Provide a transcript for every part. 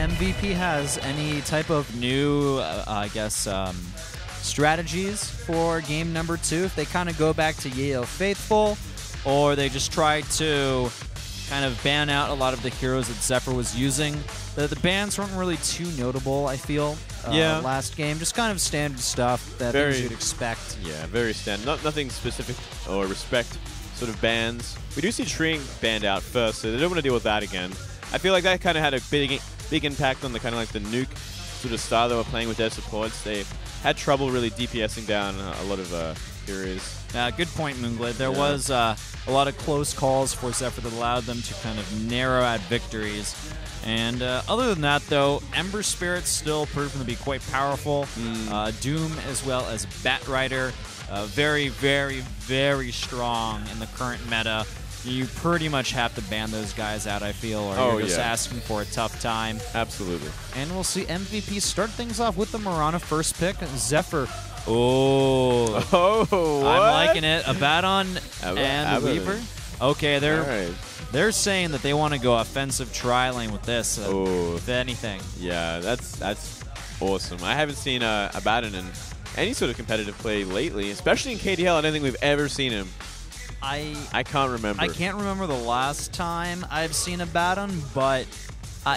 MVP has any type of new, I guess, strategies for game number 2? If they kind of go back to Yale Faithful, or they just try to kind of ban out a lot of the heroes that Zephyr was using. The bans weren't really too notable, I feel, last game. Just kind of standard stuff that things you'd expect. Yeah, very standard. Nothing specific or respect sort of bans. We do see Treeing banned out first, so they don't want to deal with that again. I feel like that kind of had a big impact on the kind of like the nuke sort of style they were playing with their supports. They had trouble really DPSing down a lot of heroes. Good point, Moonglade. There was a lot of close calls for Zephyr that allowed them to kind of narrow out victories. And other than that, though, Ember Spirit's still proven to be quite powerful. Doom as well as Batrider, very, very, very strong in the current meta. You pretty much have to ban those guys out, I feel, or you're just asking for a tough time. Absolutely. And we'll see MVP start things off with the Mirana first pick. Zephyr. Oh, what? I'm liking it. Abaddon and Weaver. Okay, they're saying that they want to go offensive tri-lane with this, if anything. Yeah, that's awesome. I haven't seen Abaddon in any sort of competitive play lately, especially in KDL. I don't think we've ever seen him. I can't remember. I can't remember the last time I've seen Abaddon, but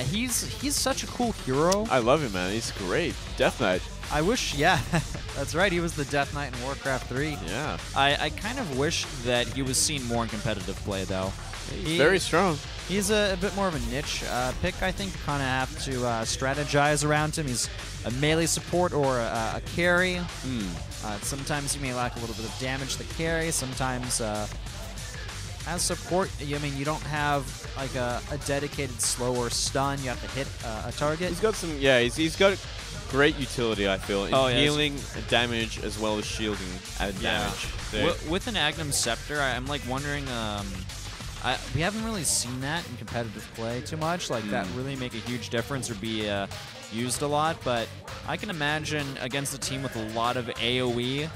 he's such a cool hero. I love him, man. He's great. Death Knight. I wish, that's right. He was the Death Knight in Warcraft 3. Yeah. I kind of wish that he was seen more in competitive play, though. He's very strong. He's a bit more of a niche pick, I think. Kind of have to strategize around him. He's a melee support or a carry. Sometimes you may lack a little bit of damage to carry. Sometimes as support, I mean, you don't have like a dedicated slow or stun. You have to hit a target. He's got some, he's got great utility, I feel, in healing damage as well as shielding damage. With an Agnum Scepter, I'm like wondering, we haven't really seen that in competitive play too much. Like that really make a huge difference or be used a lot. But I can imagine against a team with a lot of AoE,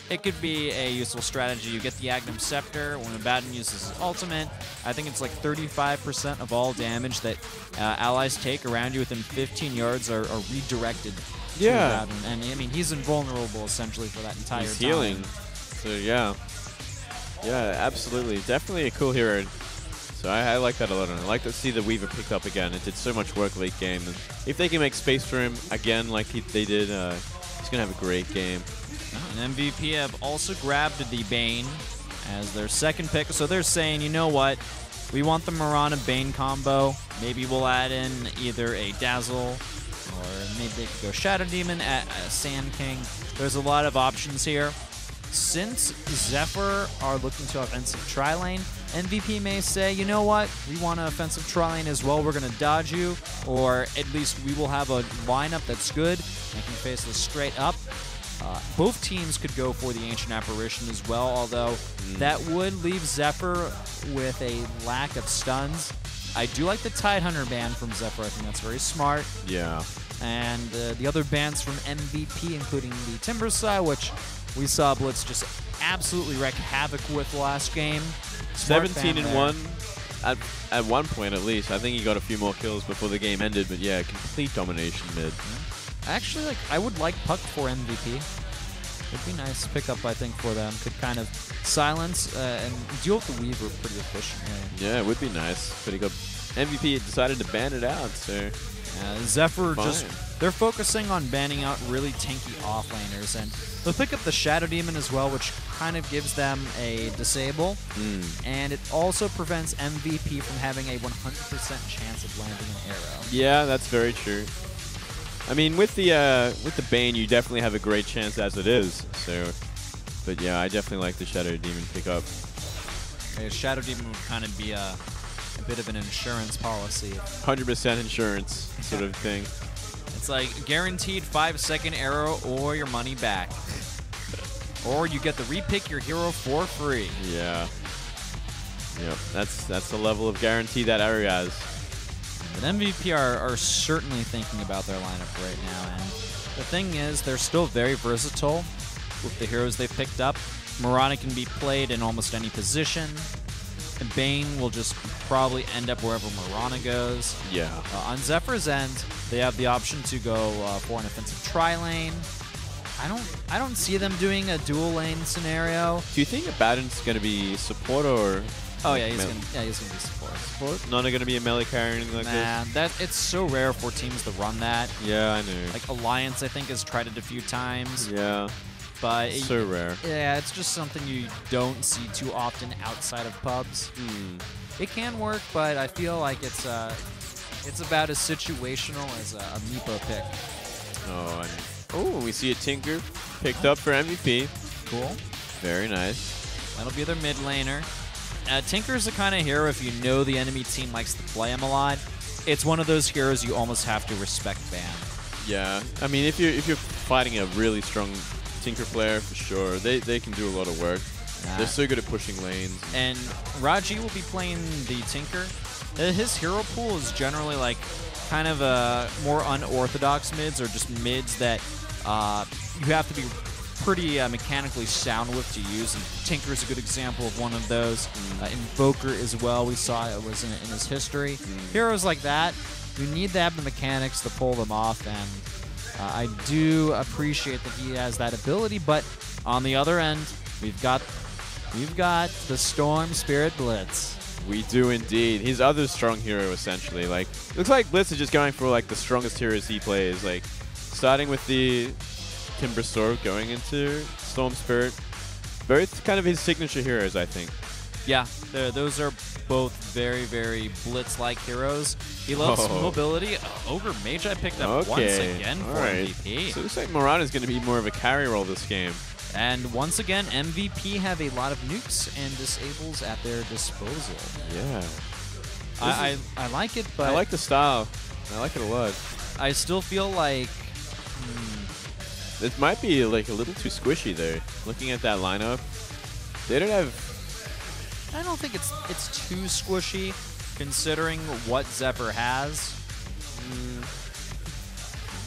it could be a useful strategy. You get the Agnum Scepter when Abaddon uses his ultimate. I think it's like 35% of all damage that allies take around you within 15 yards are redirected to Abaddon. And I mean, he's invulnerable essentially for that entire time. He's healing. So yeah, absolutely. Definitely a cool hero. So I like that a lot. And I like to see the Weaver picked up again. It did so much work late game. And if they can make space for him again like they did, he's going to have a great game. And MVP have also grabbed the Bane as their second pick. So they're saying, you know what? We want the Mirana Bane combo. Maybe we'll add in either a Dazzle or maybe they could go Shadow Demon at Sand King. There's a lot of options here. Since Zephyr are looking to offensive tri-lane, MVP may say, you know what? We want an offensive tri-lane as well. We're going to dodge you, or at least we will have a lineup that's good and can face this straight up. Both teams could go for the Ancient Apparition as well, although that would leave Zephyr with a lack of stuns. I do like the Tidehunter ban from Zephyr. I think that's very smart. Yeah. And the other bans from MVP, including the Timber Sai, which we saw Blitz just absolutely wreak havoc with last game. 17-1 at one point at least. I think he got a few more kills before the game ended, but yeah, complete domination mid. Actually, I would like Puck for MVP. It'd be nice pickup, I think, for them. Could kind of silence and deal with the Weaver pretty efficiently. Yeah, it would be nice, but MVP decided to ban it out, so... Zephyr they're focusing on banning out really tanky offlaners, and they'll pick up the Shadow Demon as well, which kind of gives them a disable, and it also prevents MVP from having a 100% chance of landing an arrow. Yeah, that's very true. I mean, with the Bane, you definitely have a great chance as it is. So, but yeah, I definitely like the Shadow Demon pickup. Shadow Demon would kind of be a bit of an insurance policy. 100% insurance sort of thing. It's like guaranteed 5-second arrow or your money back. Or you get to repick your hero for free. Yeah. Yep, that's the level of guarantee that arrow has. But MVP are certainly thinking about their lineup right now, and the thing is, they're still very versatile with the heroes they've picked up. Mirana can be played in almost any position. And Bane will just probably end up wherever Mirana goes. Yeah. On Zephyr's end, they have the option to go for an offensive tri-lane. I don't see them doing a dual lane scenario. Do you think Abaddon's going to be support or? Oh yeah, he's gonna be support. Support? Not going to be a melee carry or anything like this? Nah, it's so rare for teams to run that. Yeah, I know. Like Alliance, I think, has tried it a few times. Yeah. But so rare. Yeah, it's just something you don't see too often outside of pubs. It can work, but I feel like it's about as situational as a Meepo pick. Oh, we see a Tinker picked up for MVP. Cool. Very nice. That'll be their mid laner. Tinker's the kind of hero, if you know the enemy team likes to play him a lot, it's one of those heroes you almost have to respect ban. Yeah, I mean, if you're fighting a really strong Tinker player, for sure, they can do a lot of work. They're so good at pushing lanes. And Raji will be playing the Tinker. His hero pool is generally like kind of more unorthodox mids, or just mids that you have to be pretty mechanically sound with to use. And Tinker is a good example of one of those. Invoker as well, we saw it was in his history. Heroes like that, you need to have the mechanics to pull them off, and I do appreciate that he has that ability. But on the other end, we've got the Storm Spirit Blitz. We do indeed. His other strong hero, essentially. Like, looks like Blitz is just going for like the strongest heroes he plays. Like, starting with the Timber Sword, going into Storm Spirit. Both kind of his signature heroes, I think. Yeah, those are both very, very Blitz-like heroes. He loves mobility. Ogre Mage I picked up once again for MVP. So it looks like Mirana is going to be more of a carry role this game. And once again, MVP have a lot of nukes and disables at their disposal. Yeah. I like it, but... I like the style. I like it a lot. I still feel like... It might be like a little too squishy, though. Looking at that lineup, they don't have... I don't think it's too squishy, considering what Zephyr has.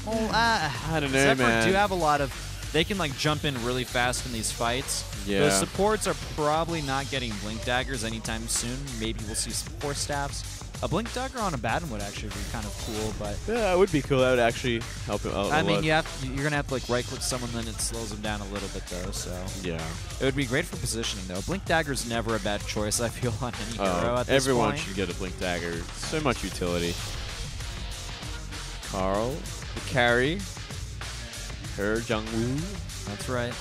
Well, I don't know, Zephyr man. do have a lot of... They can like jump in really fast in these fights. Yeah. The supports are probably not getting Blink Daggers anytime soon. Maybe we'll see some Force Staffs. A Blink Dagger on Abaddon would actually be kind of cool, but... Yeah, it would be cool. That would actually help him out a lot. I mean, you're going to have to like right-click someone, then it slows them down a little bit, though, so... Yeah. It would be great for positioning, though. Blink Dagger's never a bad choice, I feel, on any hero at this Everyone point. should get a Blink Dagger. So much utility. Carl, the carry. Her Jungwoo. That's right.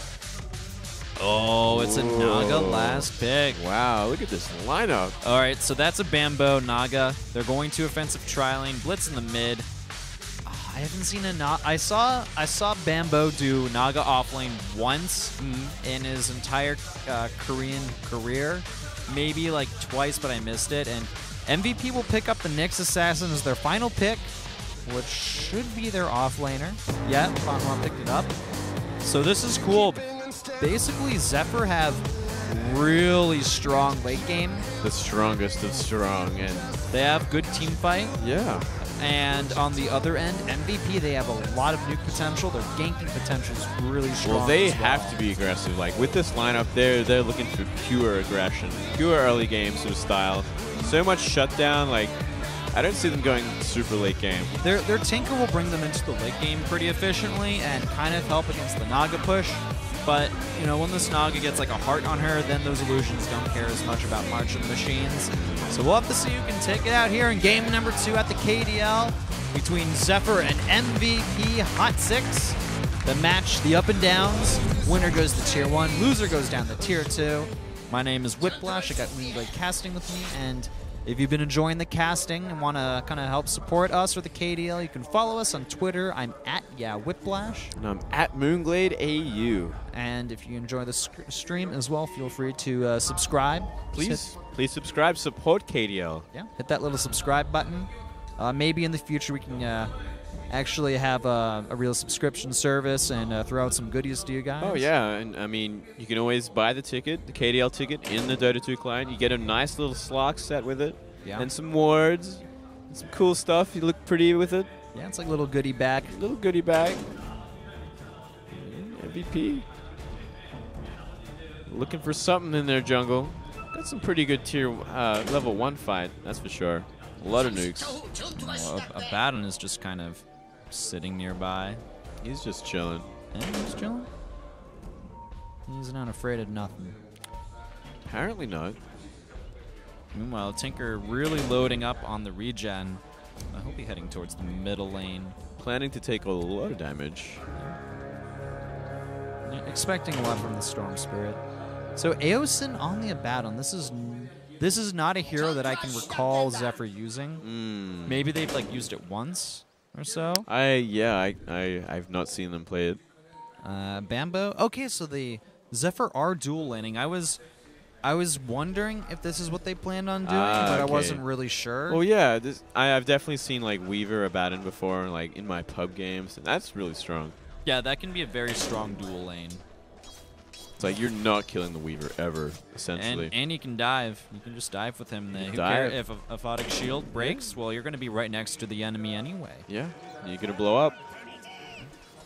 Oh, it's a Naga last pick. Wow, look at this lineup. All right, so that's a Bambo Naga. They're going to offensive tri-lane, blitz in the mid. I haven't seen a Naga. I saw Bambo do Naga offlane once in his entire Korean career. Maybe like twice, but I missed it. And MVP will pick up the Nyx Assassin as their final pick, which should be their offlaner. Yeah, Fanwa picked it up. So this is cool. Basically, Zephyr have really strong late game. The strongest of strong, and they have good team fight. Yeah. And on the other end, MVP, they have a lot of nuke potential. Their ganking potential is really strong. Well, they have to be aggressive. Like with this lineup, they're looking for pure aggression, pure early game sort of style. So much shutdown. Like I don't see them going super late game. Their Tinker will bring them into the late game pretty efficiently and kind of help against the Naga push. But, you know, when this Naga gets like a heart on her, then those illusions don't care as much about marching machines. So we'll have to see who can take it out here in game number 2 at the KDL between Zephyr and MVP Hot6. The match, the up and downs. Winner goes to Tier 1, loser goes down to Tier 2. My name is Whiplash. I got Moonblade Casting with me, and if you've been enjoying the casting and want to kind of help support us or the KDL, you can follow us on Twitter. I'm at Whiplash. And I'm at Moonglade AU. And if you enjoy the stream as well, feel free to subscribe. Please subscribe, support KDL. Yeah, hit that little subscribe button. Maybe in the future we can actually have a real subscription service and throw out some goodies to you guys. Oh, yeah. And, I mean, you can always buy the ticket, the KDL ticket, in the DOTA2 client. You get a nice little Slock set with it. Yeah. And some wards. And some cool stuff. You look pretty with it. Yeah, it's like a little goodie bag. Little goodie bag. MVP. Looking for something in their jungle. That's some pretty good tier level 1 fight, that's for sure. A lot of nukes. Well, Abaddon is just kind of sitting nearby. He's just chilling. And he's chilling. He's not afraid of nothing. Apparently not. Meanwhile, Tinker really loading up on the regen. I hope he's heading towards the middle lane. Planning to take a lot of damage. Expecting a lot from the Storm Spirit. So Aosin on the Abaddon. This is not a hero that I can recall Zephyr using. Maybe they've like used it once or so. I've not seen them play it. Bambo. Okay, so the Zephyr are dual laning. I was wondering if this is what they planned on doing, but I wasn't really sure. Well, yeah, I've definitely seen like Weaver Abaddon before, like in my pub games, and that's really strong. Yeah, that can be a very strong dual lane. It's like you're not killing the Weaver ever, essentially. And you can dive. You can just dive with him. Who cares if a Photic shield breaks? Well, you're going to be right next to the enemy anyway. Yeah, you're going to blow up.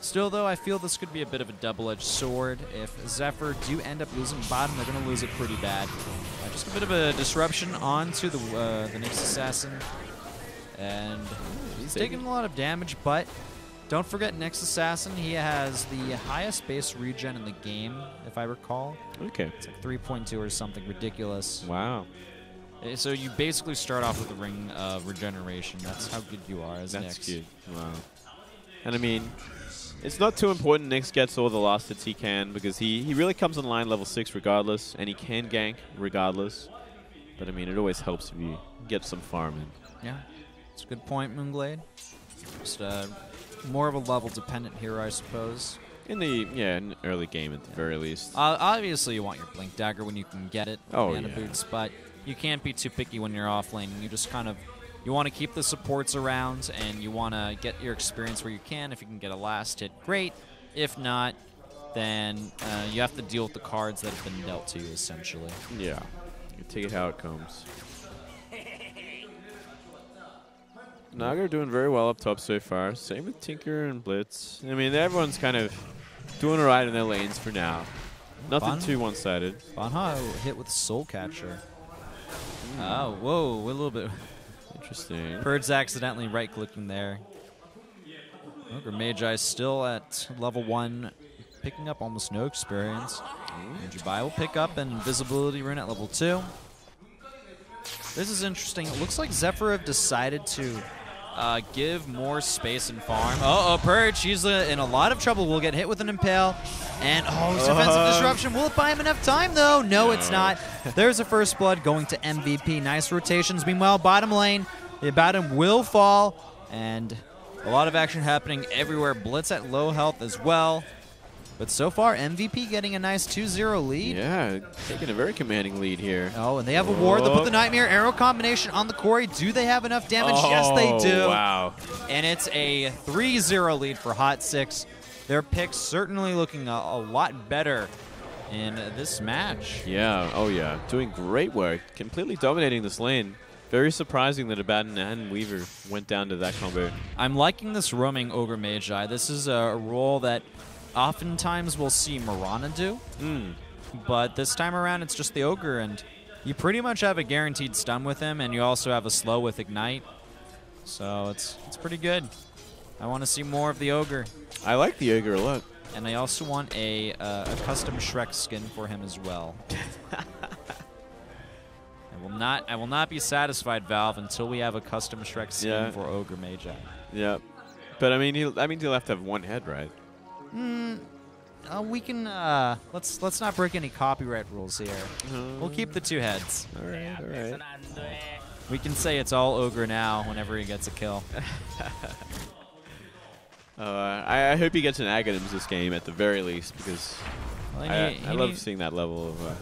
Still, though, I feel this could be a bit of a double-edged sword. If Zephyr do end up losing bottom, they're going to lose it pretty bad. Just a bit of a disruption onto the Nyx Assassin. And he's taking a lot of damage, but don't forget Nyx Assassin. He has the highest base regen in the game, if I recall. Okay. It's like 3.2 or something ridiculous. Wow. So you basically start off with a ring of regeneration. That's how good you are as Nyx. That's good. Wow. And I mean, it's not too important Nyx gets all the last hits he can, because he really comes in line level 6 regardless, and he can gank regardless. But I mean, it always helps if you get some farm in. Yeah, it's a good point, Moonglade. Just more of a level-dependent hero, I suppose. In the early game at the very least. Obviously, you want your Blink Dagger when you can get it. Mana boots, but you can't be too picky when you're off lane. You just kind of want to keep the supports around, and you want to get your experience where you can. If you can get a last hit, great. If not, then you have to deal with the cards that have been dealt to you, essentially. Yeah, you take it how it comes. Naga doing very well up top so far. Same with Tinker and Blitz. I mean, everyone's kind of doing all right in their lanes for now. Nothing too one-sided. Banha hit with Soul Catcher. Oh, whoa, a little bit. Interesting. Purge's accidentally right-clicking there. Ogre Magi still at level 1, picking up almost no experience. Jubai will pick up an Invisibility Rune at level 2. This is interesting. It looks like Zephyr have decided to give more space and farm. Purge, he's in a lot of trouble. Will get hit with an Impale. And, defensive disruption. Will it buy him enough time, though? No, it's not. There's a first blood going to MVP. Nice rotations. Meanwhile, bottom lane, the Abaddon will fall. And a lot of action happening everywhere. Blitz at low health as well. But so far, MVP getting a nice 2-0 lead. Yeah, taking a very commanding lead here. Oh, and they have a ward. They'll put the Nightmare Arrow combination on the Quarry. Do they have enough damage? Yes, they do. Wow. And it's a 3-0 lead for Hot6. Their picks certainly looking a lot better in this match. Yeah, yeah. Doing great work. Completely dominating this lane. Very surprising that Abaddon and Weaver went down to that combo. I'm liking this roaming Ogre Magi. This is a role that oftentimes we'll see Mirana do, but this time around it's just the Ogre, and you pretty much have a guaranteed stun with him, and you also have a slow with Ignite, so it's pretty good. I want to see more of the Ogre. I like the Ogre a lot. And I also want a custom Shrek skin for him as well. I will not be satisfied, Valve, until we have a custom Shrek skin for Ogre Magi. Yeah, but I mean he'll have to have one head, right? We can let's not break any copyright rules here. We'll keep the 2 heads. All right. We can say it's all Ogre now whenever he gets a kill. I hope he gets an Aghanims this game at the very least, because I love seeing that level of.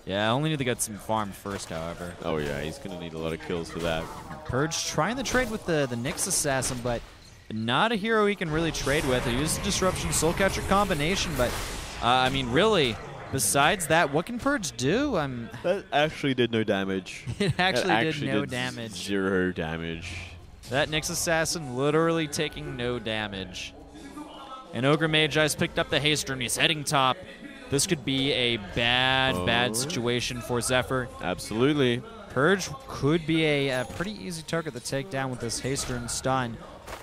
Yeah, I only need to get some farm first, however. Oh yeah, he's gonna need a lot of kills for that. Purge trying the trade with the Nyx Assassin, but not a hero he can really trade with. He used the Disruption Soul Catcher combination, but I mean, really, besides that, what can Purge do? That actually did no damage. It actually did no damage. 0 damage. That Nyx Assassin literally taking no damage. And Ogre Magi's picked up the haste rune. He's heading top. This could be a bad situation for Zephyr. Absolutely. Purge could be a pretty easy target to take down with this haster and stun.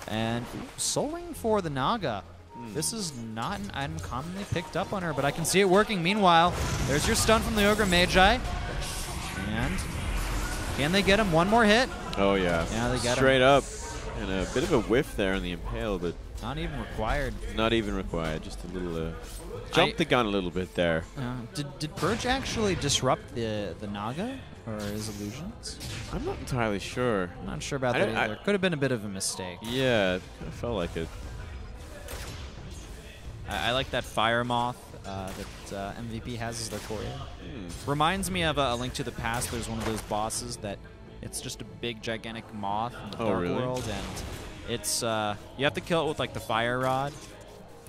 And Soul Ring for the Naga. This is not an item commonly picked up on her, but I can see it working. Meanwhile, there's your stun from the Ogre Magi. And can they get him? One more hit. Oh, yeah. Yeah, they got straight him. up. And a bit of a whiff there on the Impale, but not even required. Not even required. Just a little jump the gun a little bit there. Did Purge actually disrupt the Naga or his illusions? I'm not entirely sure. I'm not sure about that either. Could have been a bit of a mistake. Yeah, I felt like it. I like that Fire Moth that MVP has as their courier. Reminds me of A Link to the Past. There's one of those bosses that it's just a big, gigantic moth in the Dark World, and it's you have to kill it with like the fire rod.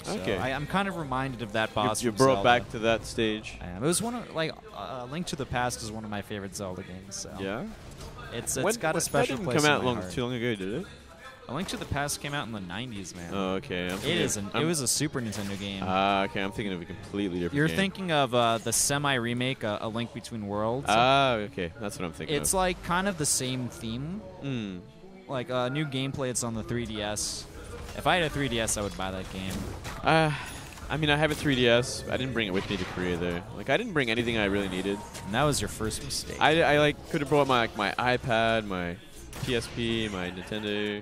Okay. So I'm kind of reminded of that boss. You're brought back to that stage. It was one of Link to the Past is one of my favorite Zelda games. So yeah. It's got a special place. That didn't come come out too long ago, did it? A Link to the Past came out in the 90s, man. Oh, okay. It was a Super Nintendo game. Okay. I'm thinking of a completely different You're game. thinking of the semi-remake, A Link Between Worlds. Okay. That's what I'm thinking It's like kind of the same theme. Like new gameplay. It's on the 3DS. If I had a 3DS, I would buy that game. I mean, I have a 3DS. I didn't bring it with me to Korea, though. Like, I didn't bring anything I really needed. And that was your first mistake. I like could have brought my iPad, my PSP, my Nintendo,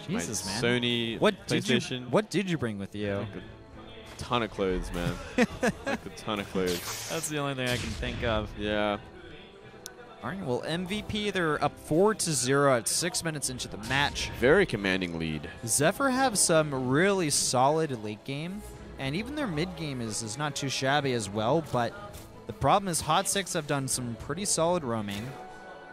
Jesus, my man. Sony, PlayStation. What did you bring with you? Like a ton of clothes, man. Like a ton of clothes. That's the only thing I can think of. Yeah. All right, well, MVP, they're up 4-0 at 6 minutes into the match. Very commanding lead. Zephyr have some really solid late game, and even their mid game is not too shabby as well, but the problem is Hot6 have done some pretty solid roaming.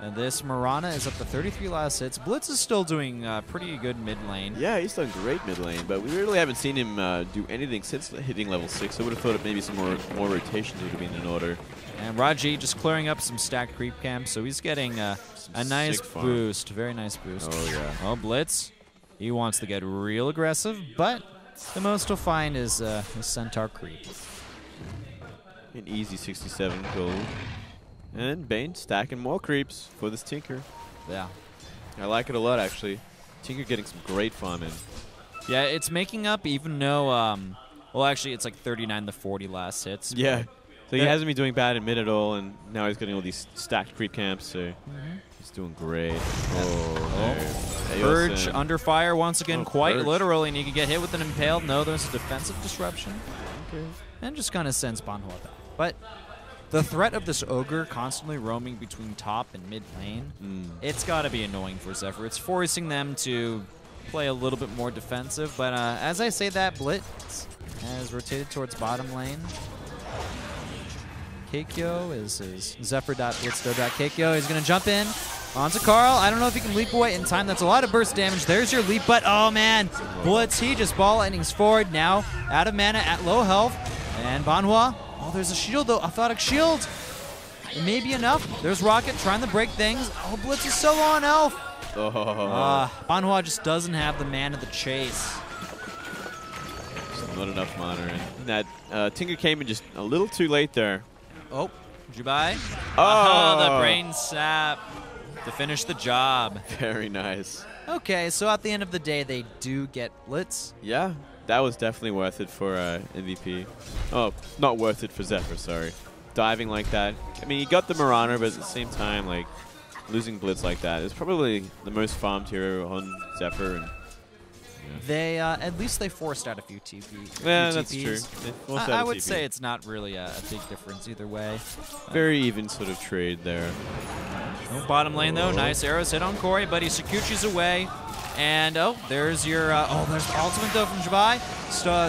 And this Marana is up to 33 last hits. Blitz is still doing pretty good mid lane. Yeah, he's done great mid lane, but we really haven't seen him do anything since hitting level 6. I would have thought maybe some more rotations would have been in order. And Raji just clearing up some stacked creep camps, so he's getting a nice boost. Very nice boost. Oh, yeah. Oh, Blitz. He wants to get real aggressive, but the most he'll find is a Centaur creep. An easy 67 gold. And Bane stacking more creeps for this Tinker. Yeah. I like it a lot, actually. Tinker getting some great farm in. Yeah, it's making up even though, well, actually, it's like 39 to 40 last hits. Yeah. So he hasn't been doing bad in mid at all, and now he's getting all these stacked creep camps, so he's doing great. Purge under fire once again, quite Purge. literally, and he can get hit with an Impale. No, there's a defensive disruption. Okay. And just kind of sends Banhua back. But the threat of this Ogre constantly roaming between top and mid lane, it's got to be annoying for Zephyr. It's forcing them to play a little bit more defensive, but as I say that, Blitz has rotated towards bottom lane. Keikyo is Zephyr.Blitzdo.Keikyo. He's going to jump in onto Carl. I don't know if he can leap away in time. That's a lot of burst damage. There's your leap, but oh man, Blitz, he just ball lightnings forward. Now out of mana at low health. And Banhua, oh, there's a shield though, Orthotic shield. It may be enough. There's Rocket trying to break things. Oh, Blitz is so low on health. Banhua just doesn't have the mana to chase. Just not enough mana. And that Tinker came in just a little too late there. Oh, did you buy? Oh, the brain sap to finish the job. Very nice. Okay, so at the end of the day, they do get Blitz. Yeah, that was definitely worth it for MVP. Oh, not worth it for Zephyr, sorry. Diving like that. I mean, he got the Marana, but at the same time, like, losing Blitz like that is probably the most farmed hero on Zephyr. And, they at least they forced out a few TP. Yeah, that's true. I would say it's not really a big difference either way. Very even sort of trade there. Oh, bottom lane though, nice arrows hit on Corey, but he Sakuchi's away. And there's your there's ultimate though from Jabai.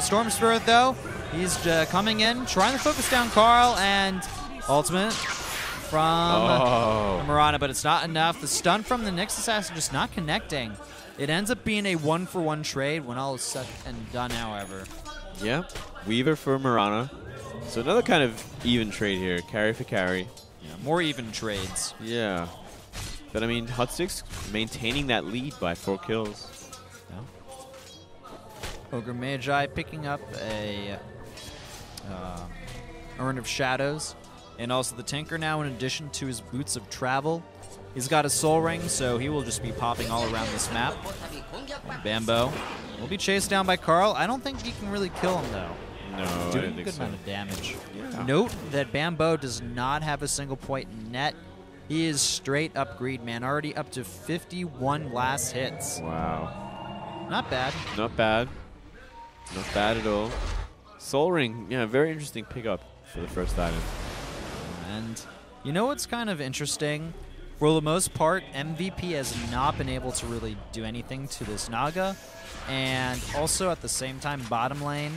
Storm Spirit though, he's coming in, trying to focus down Carl, and ultimate from Marana, but it's not enough. The stun from the Nyx Assassin just not connecting. It ends up being a 1-for-1 trade when all is said and done, however. Yeah, Weaver for Marana. So another kind of even trade here, carry for carry. Yeah, more even trades. Yeah. But I mean, Hot6 maintaining that lead by 4 kills. Yeah. Ogre Magi picking up a Urn of Shadows. And also the Tinker now, in addition to his Boots of Travel, he's got a Soul Ring, so he will just be popping all around this map. And Bambo will be chased down by Carl. I don't think he can really kill him, though. No, I doing didn't a think good so. amount of damage. Yeah. Note that Bambo does not have a single point net. He is straight up greed, man. Already up to 51 last hits. Wow. Not bad. Not bad. Not bad at all. Soul Ring, yeah, very interesting pickup for the first item. And you know what's kind of interesting? For the most part, MVP has not been able to really do anything to this Naga. And also at the same time, bottom lane,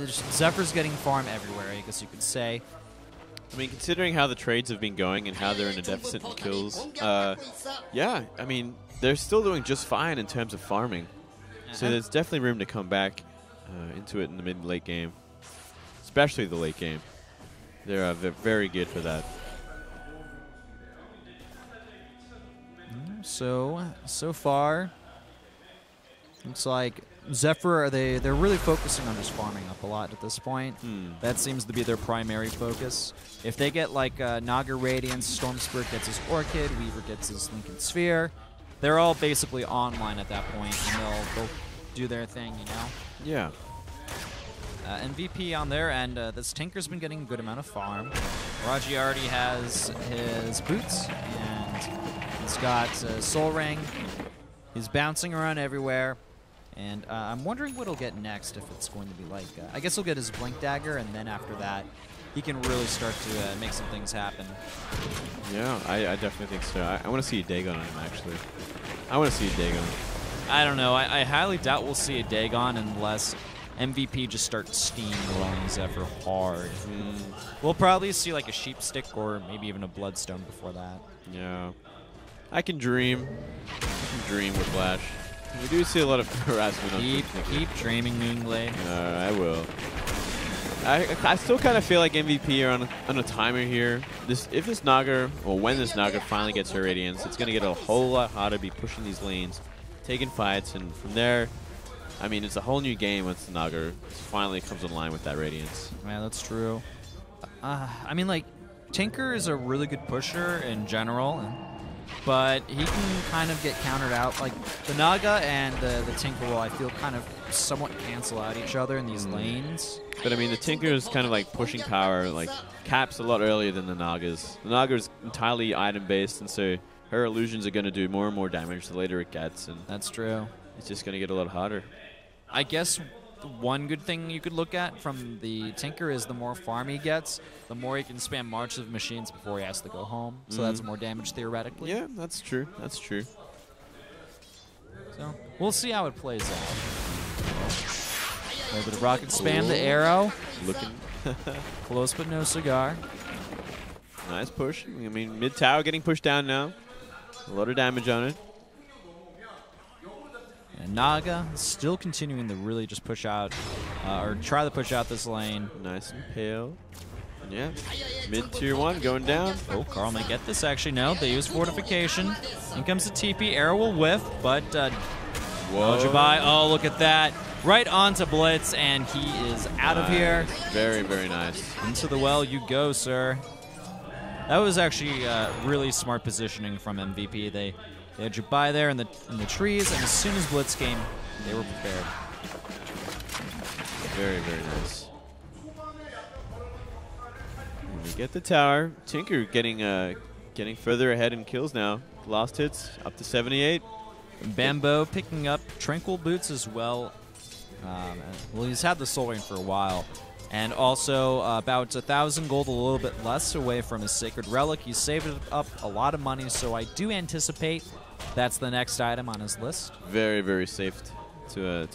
Zephyr's getting farm everywhere, I guess you could say. I mean, considering how the trades have been going and how they're in a deficit in kills, yeah, I mean, they're still doing just fine in terms of farming. So there's definitely room to come back into it in the mid and late game, especially the late game. They're very good for that. So far, looks like Zephyr, they're really focusing on just farming up a lot at this point. That seems to be their primary focus. If they get like Naga Radiance, Storm Spirit gets his Orchid, Weaver gets his Lincoln Sphere, they're all basically online at that point, and they'll do their thing, you know? Yeah. MVP on their end, this Tinker's been getting a good amount of farm. Raji already has his Boots, and he's got Soul Ring. He's bouncing around everywhere. And I'm wondering what he'll get next, if it's going to be like... I guess he'll get his Blink Dagger, and then after that, he can really start to make some things happen. Yeah, I definitely think so. I want to see a Dagon on him, actually. I want to see a Dagon. I don't know. I highly doubt we'll see a Dagon unless MVP just starts steamrolling Zephyr hard. We'll probably see like a Sheep Stick or maybe even a Bloodstone before that. Yeah. I can dream. I can dream with Flash. We do see a lot of harassment on Keep dreaming, Moonglade. I will. I still kind of feel like MVP are on a timer here. If this Naga, or when this Naga finally gets her Radiance, it's going to get a whole lot harder to be pushing these lanes, taking fights, and from there, I mean, it's a whole new game once the Naga finally comes online with that Radiance. Yeah, that's true. I mean, like, Tinker is a really good pusher in general, but he can kind of get countered out. Like, the Naga and the Tinker will, I feel, kind of somewhat cancel out each other in these lanes. But, I mean, the Tinker is kind of like pushing power, like, caps a lot earlier than the Naga's. The Naga is entirely item-based, and so her illusions are going to do more and more damage the later it gets. And that's true. It's just going to get a lot harder. I guess one good thing you could look at from the Tinker is the more farm he gets, the more he can spam March of Machines before he has to go home. So that's more damage theoretically. Yeah, that's true. That's true. So we'll see how it plays out. A little bit of rocket spam, the arrow. Looking close but no cigar. Nice push. I mean, mid tower getting pushed down now. A lot of damage on it. And Naga still continuing to really just push out, or try to push out this lane. Nice and pale. And yeah, mid tier 1 going down. Oh, Carl may get this actually. No, they use Fortification. In comes the TP. Arrow will whiff, but Whoa. Jabai, oh, look at that. Right onto Blitz, and he is out of here. Very, very nice. Into the well you go, sir. That was actually really smart positioning from MVP. They had Jabai there in the trees, and as soon as Blitz came, they were prepared. Very, very nice. And we get the tower. Tinker getting further ahead in kills now. Last hits up to 78. Bambo picking up Tranquil Boots as well. Well, he's had the Soul Ring for a while. And also about 1,000 gold, a little bit less away from his Sacred Relic. He's saved up a lot of money, so I do anticipate that's the next item on his list. Very, very safe to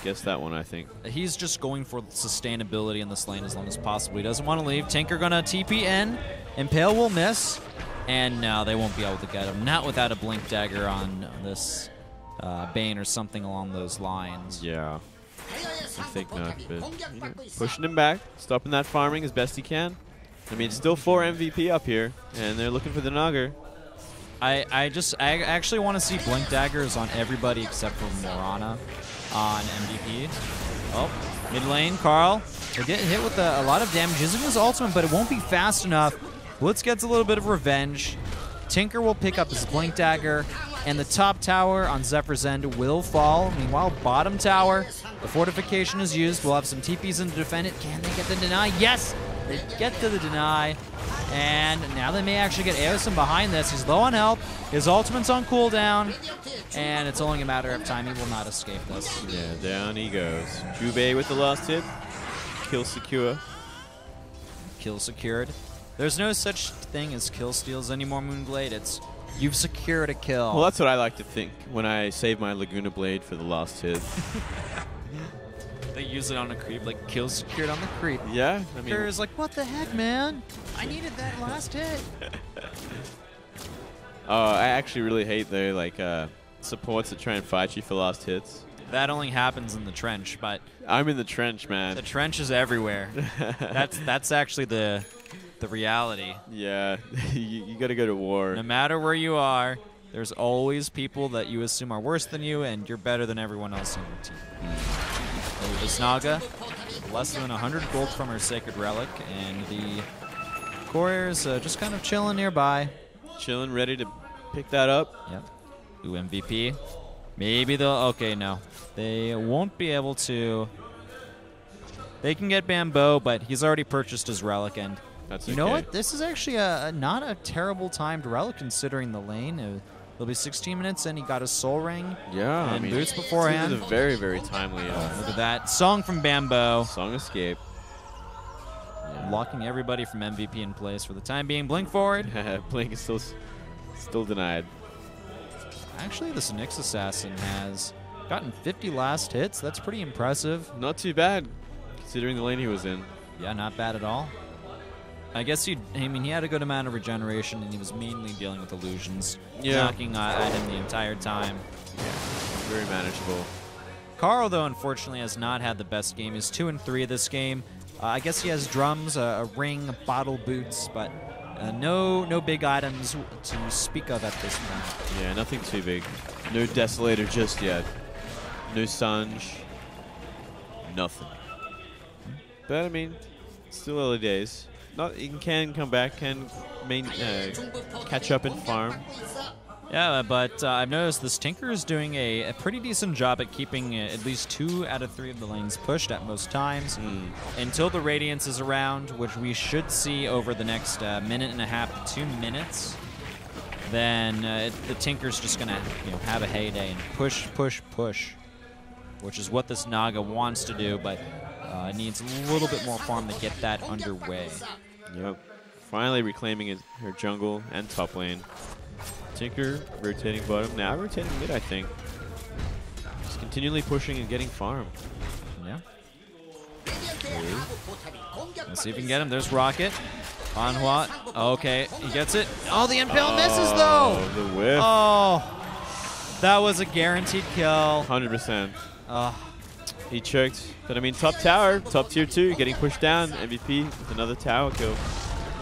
guess that one, I think. He's just going for sustainability in this lane as long as possible. He doesn't want to leave. Tinker gonna TP in. Impale will miss. And no, they won't be able to get him. Not without a Blink Dagger on this Bane or something along those lines. Yeah. I think not, but you know, pushing him back, stopping that farming as best he can. I mean, still 4 MVP up here, and they're looking for the Naga. I actually want to see Blink Daggers on everybody except for Morana on MVP. Oh, mid lane, Carl They get hit with a lot of damage using his ultimate, but it won't be fast enough. Blitz gets a little bit of revenge. Tinker will pick up his Blink Dagger, and the top tower on Zephyr's end will fall. Meanwhile, bottom tower, the fortification is used. We'll have some TPs in to defend it. Can they get the deny? Yes! They get to the deny. And now they may actually get Aosim behind this. He's low on health. His ultimate's on cooldown. And it's only a matter of time. He will not escape this. Yeah, down he goes. Jube with the last hit. Kill secure. Kill secured. There's no such thing as kill steals anymore, Moonblade. It's you've secured a kill. Well, that's what I like to think when I save my Laguna Blade for the last hit. They use it on a creep, like kill secured on the creep. Yeah, I mean, Tinker's like, what the heck, man? I needed that last hit. Oh, I actually really hate the supports that try and fight you for last hits. That only happens in the trench, but I'm in the trench, man. the trench is everywhere. That's actually the reality. Yeah, you got to go to war. No matter where you are, there's always people that you assume are worse than you, and you're better than everyone else on your team. This Naga, less than 100 gold from her Sacred Relic, and the Courier's just kind of chilling nearby. Chilling, ready to pick that up. Yep. Ooh, MVP. Maybe they'll... Okay, no. They won't be able to... They can get Bamboo, but he's already purchased his Relic, and... That's You know what? This is actually not a terrible timed Relic considering the lane. It'll be 16 minutes, and he got his Soul Ring. Yeah, and boots beforehand. This is a very, very timely. Look at that. Song from Bamboo. Song Escape. Yeah. Locking everybody from MVP in place for the time being. Blink forward. Blink is still denied. Actually, this Nyx Assassin has gotten 50 last hits. That's pretty impressive. Not too bad, considering the lane he was in. Yeah, not bad at all. I guess he had a good amount of regeneration, and he was mainly dealing with illusions, knocking at him the entire time. Yeah, very manageable. Carl, though, unfortunately, has not had the best game. He's 2-3 this game. I guess he has drums, a ring, bottle boots, but no big items to speak of at this point. Yeah, nothing too big. No Desolator just yet. No Sanj. Nothing. But, I mean, still early days. He can come back, can catch up and farm. Yeah, but I've noticed this Tinker is doing a pretty decent job at keeping at least 2 out of 3 of the lanes pushed at most times until the Radiance is around, which we should see over the next minute and a half to 2 minutes. Then the Tinker's just going to have a heyday and push, which is what this Naga wants to do, but it needs a little bit more farm to get that underway. Yep. Finally reclaiming her jungle and top lane. Tinker rotating bottom, now rotating mid, I think. Just continually pushing and getting farm. Yeah. Let's see if we can get him. There's Rocket. On what? Okay, he gets it. Oh, the impale misses, though! The whiff. Oh, that was a guaranteed kill. 100%. He choked. But I mean, top tower, top tier 2, getting pushed down. MVP with another tower kill.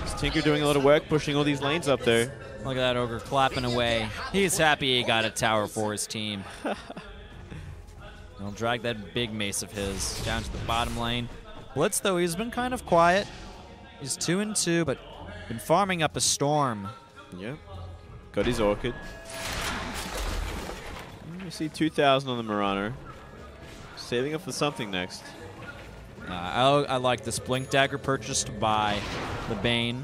It's Tinker doing a lot of work, pushing all these lanes up there. Look at that Ogre clapping away. He's happy he got a tower for his team. He'll drag that big mace of his down to the bottom lane. Blitz, though, he's been kind of quiet. He's 2-2, but been farming up a storm. Yep. Got his Orchid. You see 2,000 on the Marauder. Saving up for something next. I like this Blink Dagger purchased by the Bane.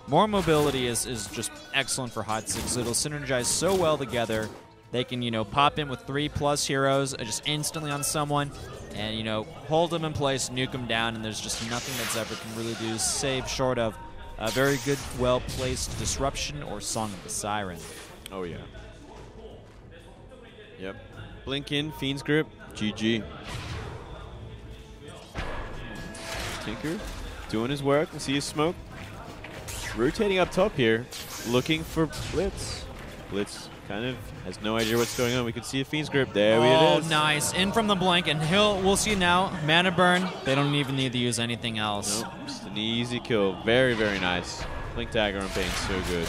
More mobility is just excellent for Hot6. It'll synergize so well together. They can, pop in with 3+ heroes just instantly on someone and, hold them in place, nuke them down, and there's just nothing that Zephyr can really do, save short of a very good, well-placed Disruption or Song of the Siren. Oh, yeah. Yep. Blink in, Fiend's Grip, GG. Tinker doing his work. We see his smoke. Rotating up top here, looking for Blitz. Blitz kind of has no idea what's going on. We can see a Fiend's Grip. There it is. Oh, nice. In from the Blink, and we'll see now. Mana Burn. They don't even need to use anything else. Nope, just an easy kill. Very, very nice. Blink Dagger on Bane, so good.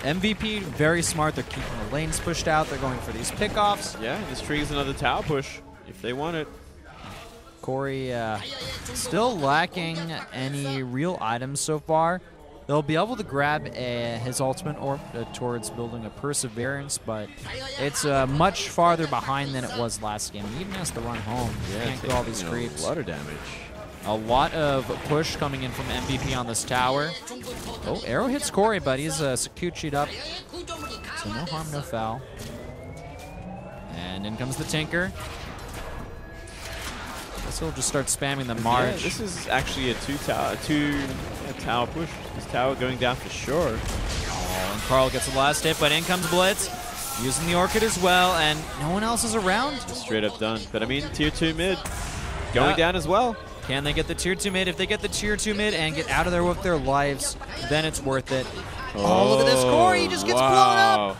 MVP, very smart. They're keeping the lanes pushed out. They're going for these pickoffs. Yeah, this triggers another tower push if they want it. Corey still lacking any real items so far. They'll be able to grab his ultimate orb towards building a perseverance, but it's much farther behind than it was last game. He even has to run home. Yeah, Can't go all these creeps. A lot of damage. A lot of push coming in from MVP on this tower. Oh, arrow hits Corey, but he's Sakuchi'd up. So no harm, no foul. And in comes the Tinker. Guess he'll just start spamming the March. Yeah, this is actually a tower push. This tower going down for sure. Oh, and Carl gets the last hit, but in comes Blitz. Using the Orchid as well, and no one else is around. Just straight up done. But I mean, tier 2 mid going down as well. Can they get the tier 2 mid? If they get the tier 2 mid and get out of there with their lives, then it's worth it. Oh, look at this. Corey, he just gets blown up.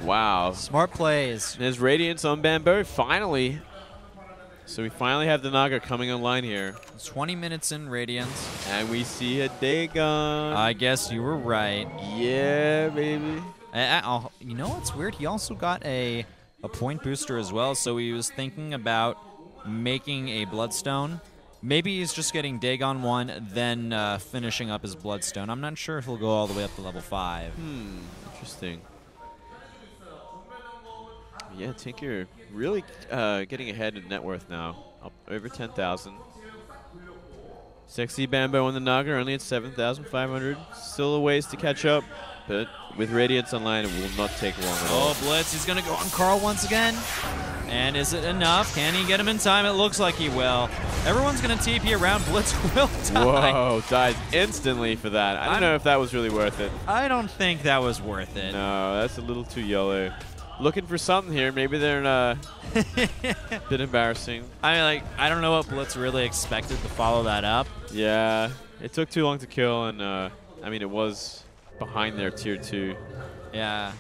Wow. Smart plays. There's Radiance on Bamboo, finally. So we finally have the Naga coming online here. It's 20 minutes in Radiance. And we see a Dagon. I guess you were right. Yeah, baby. You know what's weird? He also got a point booster as well, so he was thinking about making a Bloodstone. Maybe he's just getting Dagon 1, then finishing up his Bloodstone. I'm not sure if he'll go all the way up to level 5. Interesting. Yeah, Tinker really getting ahead in net worth now. Up over 10,000. Sexy Bambo on the Naga, only at 7,500. Still a ways to catch up, but with Radiance online, it will not take long at all. Oh, Blitz, he's going to go on Carl once again. And is it enough? Can he get him in time? It looks like he will. Everyone's going to TP around. Blitz will die. Whoa, died instantly for that. I don't know if that was really worth it. I don't think that was worth it. No, that's a little too yellow. Looking for something here. Maybe they're in a bit embarrassing. I mean, I don't know what Blitz really expected to follow that up. Yeah, it took too long to kill, and I mean, it was behind their tier 2. Yeah.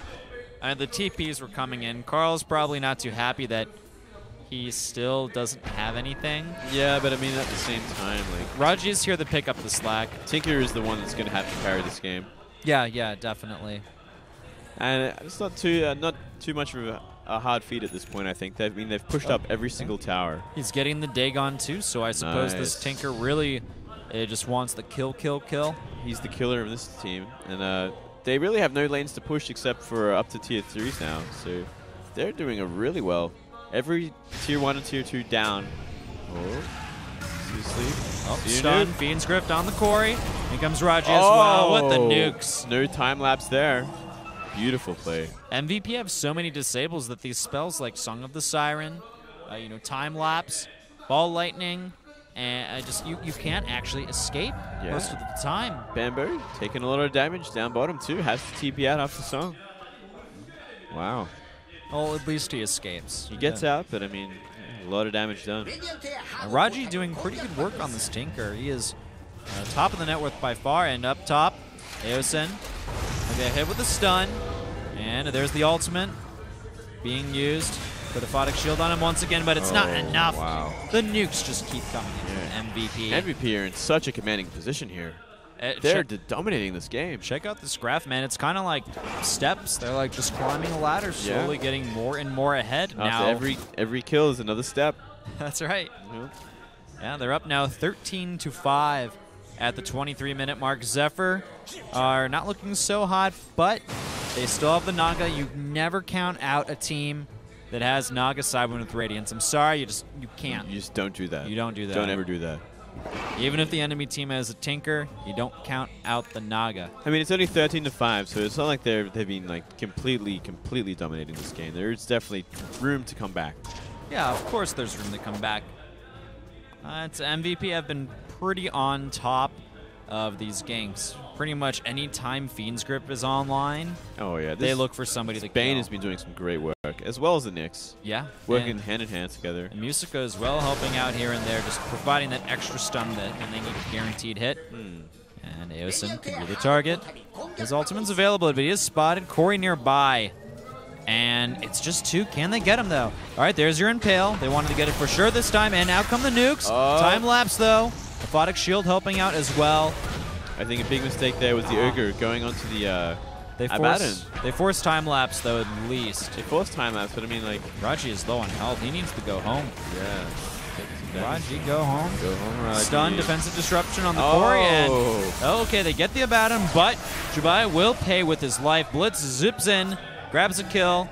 I mean, the TPs were coming in. Carl's probably not too happy that he still doesn't have anything. Yeah, but I mean, at the same time, like, Raji is here to pick up the slack. Tinker is the one that's going to have to carry this game. Yeah, definitely. And it's not too much of a hard feat at this point, I think. I mean, they've pushed up every single tower. He's getting the Dagon too, so I suppose this Tinker really just wants the kill. He's the killer of this team. And they really have no lanes to push except for up to tier 3s now. So they're doing it really well. Every tier 1 and tier 2 down. Oh, seriously. Oh, stun, Fiend's Grift on the Corey. Here comes Raji as well with the nukes. No time lapse there. Beautiful play. MVP have so many disables that these spells like Song of the Siren, Time Lapse, Ball Lightning, and you can't actually escape most of the time. Bamboo taking a lot of damage down bottom too. Has to TP out after Song. Wow. Well, at least he escapes. He gets out, but I mean, a lot of damage done. Raji doing pretty good work on this Tinker. He is top of the net worth by far, and up top, Aosin. Okay, hit with the stun, and there's the ultimate being used. Put a Photic Shield on him once again, but it's not enough. Wow. The nukes just keep coming in. MVP. MVP are in such a commanding position here. They're dominating this game. Check out this graph, man. It's kind of like steps. They're like just climbing a ladder, slowly getting more and more ahead. Now every kill is another step. That's right. Yeah, they're up now 13-5 at the 23-minute mark. Zephyr are not looking so hot, but they still have the Naga. You never count out a team that has Naga Sidewin with Radiance. I'm sorry, you can't. You just don't do that. You don't do that. Don't ever do that. Even if the enemy team has a Tinker, you don't count out the Naga. I mean, it's only 13-5, so it's not like they've been like completely dominating this game. There's definitely room to come back. Yeah, of course there's room to come back. It's MVP have been pretty on top of these games. Pretty much any time Fiend's Grip is online, they look for somebody to kill. Bane has been doing some great work, as well as the Nyx. Yeah. Working hand in hand together. And Musica as well, helping out here and there, just providing that extra stun that when they need a guaranteed hit. And Aosin could be the target. His ultimate's available, but he is spotted. Corey nearby. And it's just 2. Can they get him, though? All right, there's your Impale. They wanted to get it for sure this time, and out come the nukes. Time lapse, though. The Photic Shield helping out as well. I think a big mistake there was the Ogre going onto the They forced time lapse, though, at least. They forced time lapse, but I mean, like... Raji is low on health. He needs to go home. Yeah. Raji, go home. Go home, Raji. Stun, defensive disruption on the core, and okay, they get the Abaddon, but Jubai will pay with his life. Blitz zips in, grabs a kill.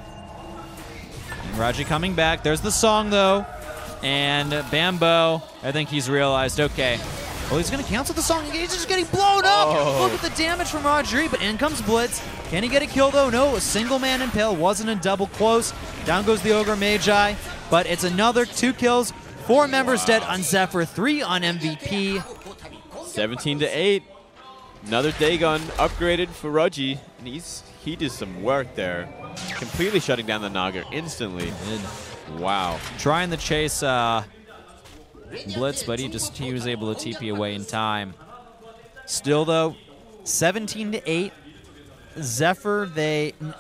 And Raji coming back. There's the song, though. And Bambo, I think he's realized, okay, well, he's going to cancel the song. He's just getting blown up. Look at the damage from Raji, but in comes Blitz. Can he get a kill, though? No, a single man impale. Wasn't a double close. Down goes the Ogre Magi, but it's another 2 kills. 4 members dead on Zephyr, 3 on MVP. 17-8. Another Dagon upgraded for Raji, and he did some work there. Completely shutting down the Naga instantly. Wow. Trying to chase Blitz, but he was able to TP away in time. Still, though, 17-8. Zephyr,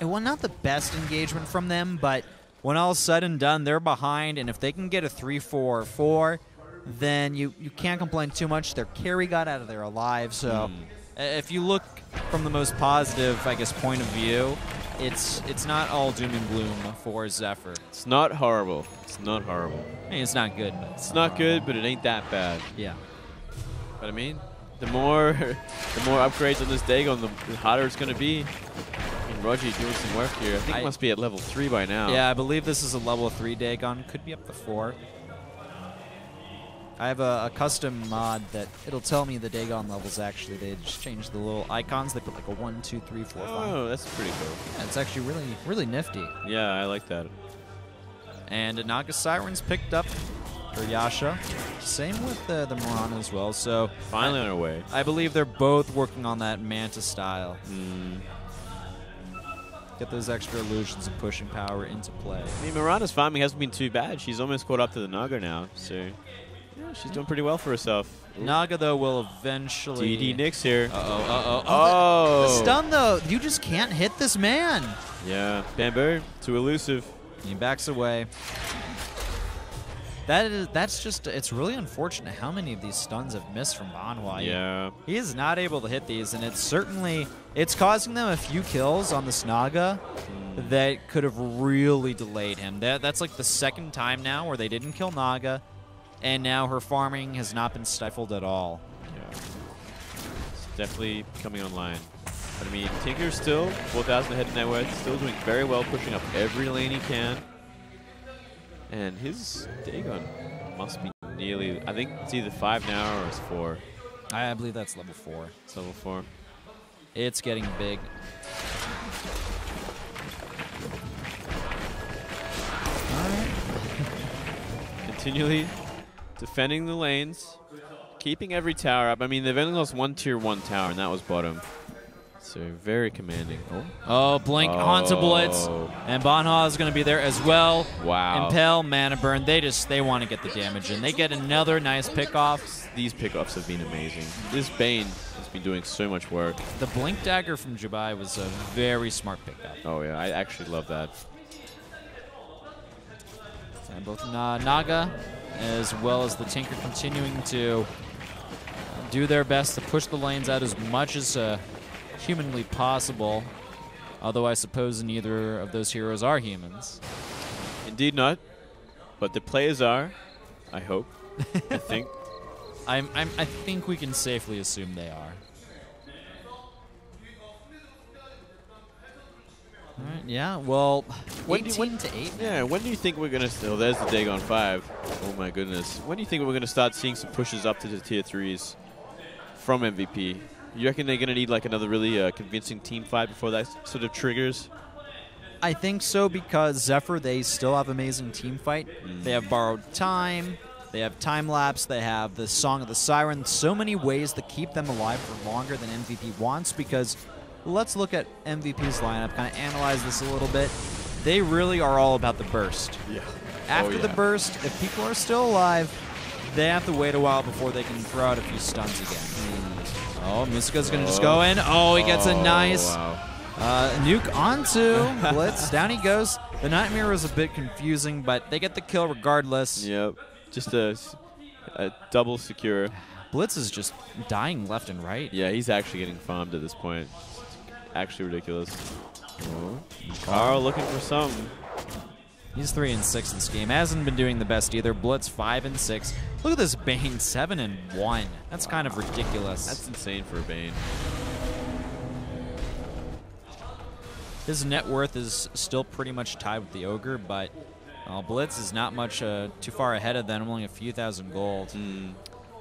well, not the best engagement from them, but when all is said and done, they're behind, and if they can get a 3-4-4, then you can't complain too much. Their carry got out of there alive, so if you look from the most positive, I guess, point of view, it's not all doom and gloom for Zephyr. It's not horrible. It's not horrible. I mean, it's not good. It's not good, but it ain't that bad. Yeah. But I mean, the more upgrades on this Dagon, the hotter it's going to be. And Raji doing some work here. I think he must be at level 3 by now. Yeah, I believe this is a level 3 Dagon. Could be up to 4. I have a custom mod that it'll tell me the Dagon levels. Actually, they just changed the little icons. They put like a 1, 2, 3, 4, 5. Oh, that's pretty cool. Yeah, it's actually really nifty. Yeah, I like that. And Naga Siren's picked up for Yasha. Same with the Mirana as well. So finally on our way. I believe they're both working on that Manta style. Get those extra illusions and pushing power into play. I mean, Mirana's farming hasn't been too bad. She's almost caught up to the Naga now, so yeah, she's doing pretty well for herself. Naga, though, will eventually... DD Nix here. The stun, though. You just can't hit this man. Yeah, Bamboo, too elusive. He backs away. That's just, it's really unfortunate how many of these stuns have missed from Banhua. Yeah. He is not able to hit these, and it's causing them a few kills on this Naga that could have really delayed him. That's like the second time now where they didn't kill Naga, and now her farming has not been stifled at all. Yeah. It's definitely coming online. But I mean, Tinker's still 4,000 ahead of net worth, still doing very well, pushing up every lane he can. And his Dagon must be nearly, I think it's either 5 now or it's 4. I believe that's level 4. It's level 4. It's getting big. All right. Continually defending the lanes, keeping every tower up. I mean, they've only lost 1 tier 1 tower, and that was bottom. So very commanding. Oh, blink onto Blitz. And Banhua is going to be there as well. Wow. Impel, Mana Burn. They want to get the damage in. They get another nice pickoff. These pickoffs have been amazing. This Bane has been doing so much work. The Blink Dagger from Jubai was a very smart pickup. Oh, yeah. I actually love that. And both Naga as well as the Tinker continuing to do their best to push the lanes out as much as humanly possible, although I suppose neither of those heroes are humans. Indeed not, but the players are, I hope, I think. I think we can safely assume they are. All right, yeah, well, 18 to 8. Yeah, when do you think we're going to... Oh, there's the Dagon 5. Oh, my goodness. When do you think we're going to start seeing some pushes up to the tier 3s from MVP? You reckon they're going to need like another really convincing team fight before that sort of triggers? I think so, because Zephyr, they still have amazing team fight. They have borrowed time. They have time lapse. They have the Song of the Siren. So many ways to keep them alive for longer than MVP wants, because let's look at MVP's lineup, kind of analyze this a little bit. They really are all about the burst. Yeah. After the burst, if people are still alive, they have to wait a while before they can throw out a few stuns again. Oh, Musica's going to just go in. Oh, he gets a nice nuke onto Blitz. Down he goes. The Nightmare was a bit confusing, but they get the kill regardless. Yep. Just a double secure. Blitz is just dying left and right. Yeah, he's actually getting farmed at this point. It's actually ridiculous. Oh. Carl looking for some. He's 3-6 in this game. Hasn't been doing the best either. Blitz 5-6. Look at this Bane 7-1. That's kind of ridiculous. That's insane for a Bane. His net worth is still pretty much tied with the Ogre, but Blitz is not much too far ahead of them, only a few thousand gold.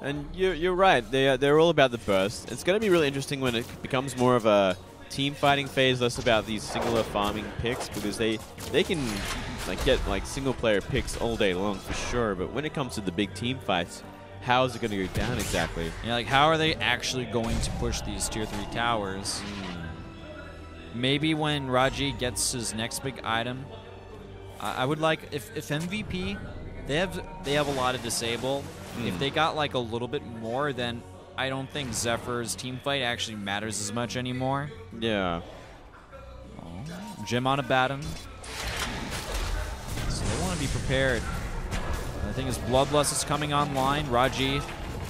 And you're right. They're all about the burst. It's going to be really interesting when it becomes more of a team fighting phase, less about these singular farming picks, because they can get single player picks all day long for sure. But when it comes to the big team fights, how is it going to go down exactly? Yeah, like how are they actually going to push these tier 3 towers? Maybe when Raji gets his next big item. I would like if MVP they have a lot of disable. If they got like a little bit more, then I don't think Zephyr's team fight actually matters as much anymore. Yeah. Jim on a baton. So they want to be prepared. I think his Bloodlust is coming online. Raji,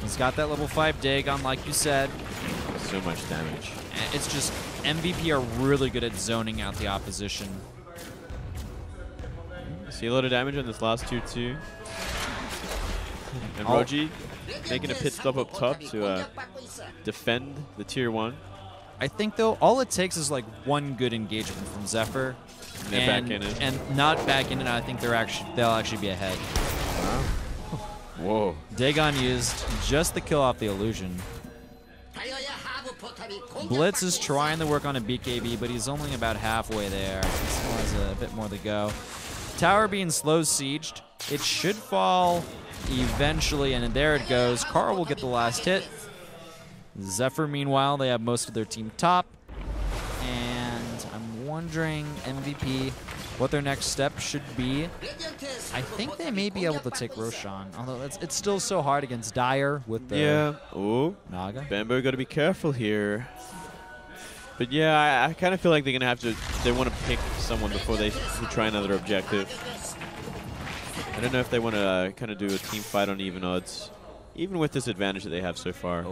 he's got that level 5 Dagon, like you said. So much damage. It's just MVP are really good at zoning out the opposition. See a lot of damage on this last tier 2. And Roji making a pit stop up top to defend the tier 1. I think, though, all it takes is like one good engagement from Zephyr. And they're back in it. And not back in it, I think they'll actually be ahead. Wow. Whoa. Dagon used just the kill off the illusion. Blitz is trying to work on a BKB, but he's only about halfway there. He still has a bit more to go. Tower being slow sieged. It should fall eventually, and there it goes. Carl will get the last hit. Zephyr, meanwhile, they have most of their team top. And I'm wondering, MVP, what their next step should be. I think they may be able to take Roshan, although it's still so hard against Dire with the Naga. Bamboo got to be careful here. But yeah, I kind of feel like they're going to have to, they want to pick someone before they try another objective. I don't know if they want to kind of do a team fight on even odds, even with this advantage that they have so far.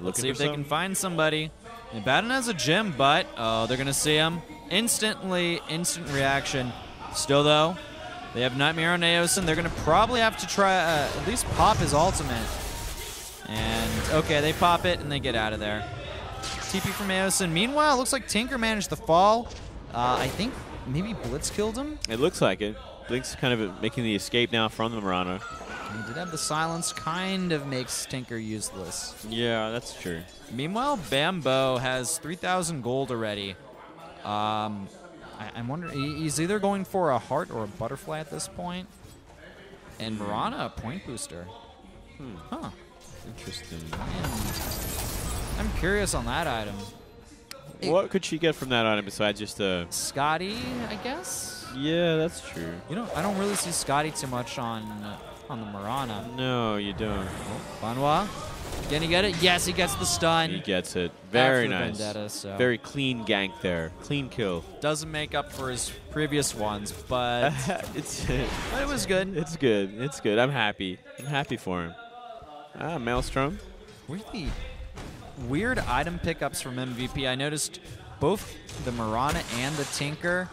Let's see if they can find somebody. Baden has a gem, but they're going to see him. Instant reaction. Still, though, they have Nightmare on Aosin. They're going to probably have to try at least pop his ultimate. And, okay, they pop it, and they get out of there. TP from Aosin. Meanwhile, it looks like Tinker managed to fall. I think maybe Blitz killed him. It looks like it. Blink's kind of making the escape now from the Murano. He did have the silence, kind of makes Tinker useless. Yeah, that's true. Meanwhile, Bambo has 3,000 gold already. I'm wondering, he's either going for a heart or a butterfly at this point. And Murana, a point booster. Huh. Interesting. I'm curious on that item. What could she get from that item besides just a... Scotty, I guess? Yeah, that's true. You know, I don't really see Scotty too much on the Murana. No, you don't. Banwa, can he get it? Yes, he gets the stun. He gets it. Very nice. Vendetta, so. Very clean gank there. Clean kill. Doesn't make up for his previous ones, but but it was good. It's good. It's good. I'm happy. I'm happy for him. Maelstrom. Really weird item pickups from MVP. I noticed both the Murana and the Tinker,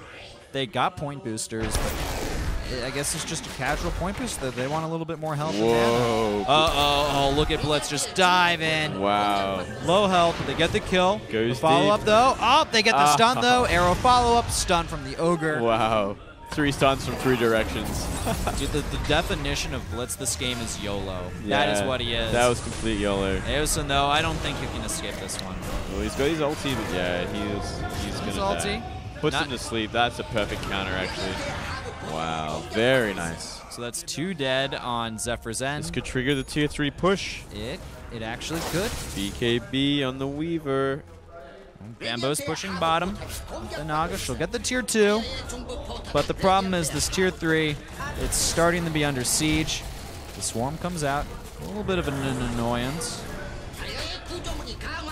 they got point boosters, but I guess it's just a casual point booster. They want a little bit more health. Whoa. Oh, look at Blitz just dive in. Wow. Low health. They get the kill. Goes follow-up, deep. though. Oh, they get the stun, though. Arrow follow-up. Stun from the Ogre. Wow. 3 stuns from 3 directions. Dude, the definition of Blitz this game is YOLO. Yeah, that is what he is. That was complete YOLO. Aosin, though, I don't think you can escape this one. Well, he's got his ulti, but yeah, he's going to die. Puts him to sleep. That's a perfect counter, actually. Wow, very nice. So that's 2 dead on Zephyr's end. This could trigger the tier 3 push. It actually could. BKB on the Weaver. Bambo's pushing bottom. The Naga, she'll get the tier 2. But the problem is this tier 3, it's starting to be under siege. The swarm comes out. A little bit of an annoyance.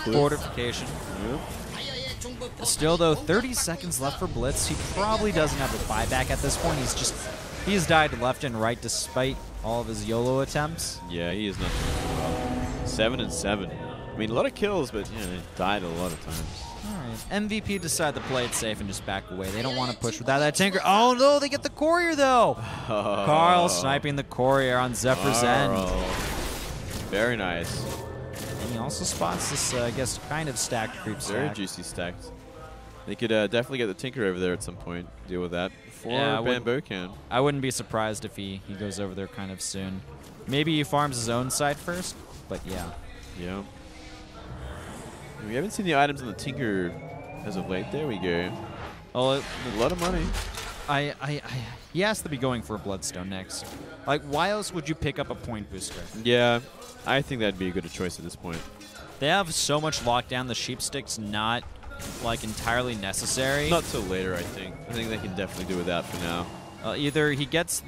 Fortification. Still, though, 30 seconds left for Blitz. He probably doesn't have a buyback at this point. He's died left and right despite all of his YOLO attempts. Yeah, he is not doing well. 7 and 7. I mean, a lot of kills, but he died a lot of times. All right, MVP decide to play it safe and just back away. They don't want to push without that Tinker. Oh, no, they get the courier, though. Oh. Carl sniping the courier on Zephyr's end. Very nice. And he also spots this, I guess, kind of stacked creep stack. Very juicy stacked. They could definitely get the Tinker over there at some point. Deal with that before Bamboo can. I wouldn't be surprised if he goes over there kind of soon. Maybe he farms his own side first, but yeah. Yeah. We haven't seen the items on the Tinker as of late. There we go. Oh, A lot of money. He has to be going for a Bloodstone next. Like, why else would you pick up a point booster? Yeah, I think that'd be a good choice at this point. They have so much lockdown, the Sheep Stick's not, like, entirely necessary. Not till later, I think. I think they can definitely do without for now. Either he gets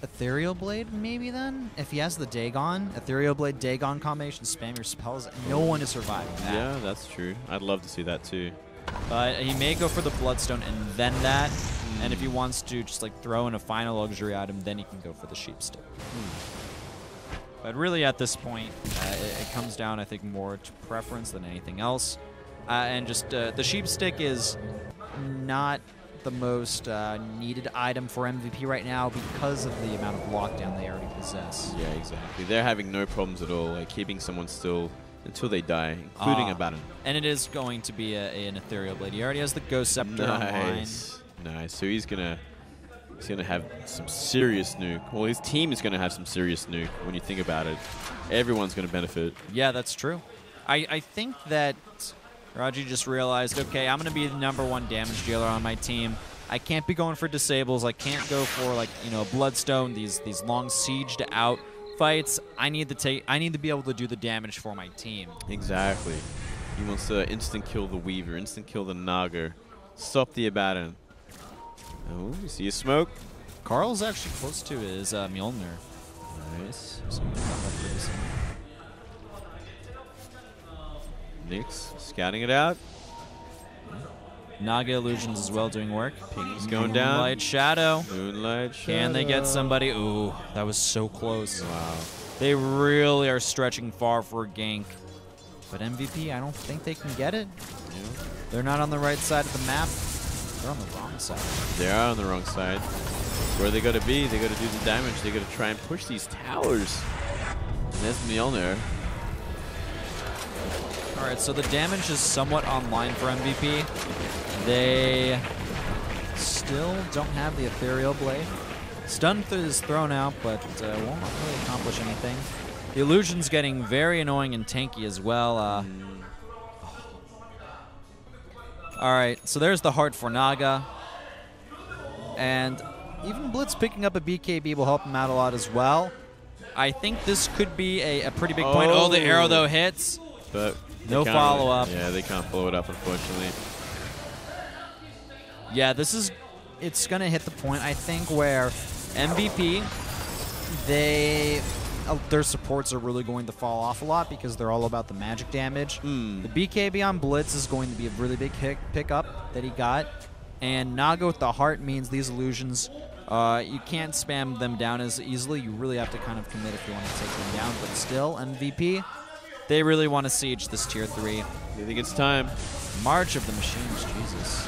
Ethereal Blade, maybe then? If he has the Dagon, Ethereal Blade, Dagon combination, spam your spells, no one is surviving that. Yeah, that's true. I'd love to see that too. But he may go for the Bloodstone and then that. And if he wants to just like throw in a final luxury item, then he can go for the Sheep Stick. But really at this point, it comes down, I think, more to preference than anything else. And just the Sheep Stick is not the most needed item for MVP right now because of the amount of lockdown they already possess. Yeah, exactly. They're having no problems at all, like keeping someone still until they die, including a Baton. And it is going to be an Ethereal Blade. He already has the Ghost Scepter online. Nice. So he's gonna have some serious nuke. Well, his team is gonna have some serious nuke when you think about it. Everyone's gonna benefit. Yeah, that's true. I think that Raji just realized, okay, I'm going to be the #1 damage dealer on my team. I can't be going for disables. I can't go for, like, you know, Bloodstone, these long sieged out fights. I need to be able to do the damage for my team. Exactly. He wants to instant kill the Weaver, instant kill the Naga, stop the Abaddon. Oh, you see a smoke? Carl's actually close to his Mjolnir. Nice. Nyx scouting it out. Naga Illusions as well doing work. Ping's going down. Moonlight Shadow. Moonlight Shadow. Can they get somebody? Ooh, that was so close. Wow. They really are stretching far for a gank. But MVP, I don't think they can get it. Yeah. They're not on the right side of the map. They're on the wrong side. They are on the wrong side. Where they got to be, they got to do the damage. They got to try and push these towers. And there's Mjolnir. All right, so the damage is somewhat online for MVP. They still don't have the Ethereal Blade. Stun is thrown out, but won't really accomplish anything. The Illusion's getting very annoying and tanky as well. All right, so there's the Heart for Naga. And even Blitz picking up a BKB will help him out a lot as well. I think this could be a pretty big point. Oh, the arrow, though, hits. But no follow-up. Yeah, they can't follow it up, unfortunately. Yeah, it's going to hit the point, I think, where MVP, their supports are really going to fall off a lot because they're all about the magic damage. The BKB on Blitz is going to be a really big pickup that he got. And Naga with the Heart means these Illusions, you can't spam them down as easily. You really have to kind of commit if you want to take them down. But still, MVP, they really want to siege this tier 3. I think it's time. March of the Machines, Jesus.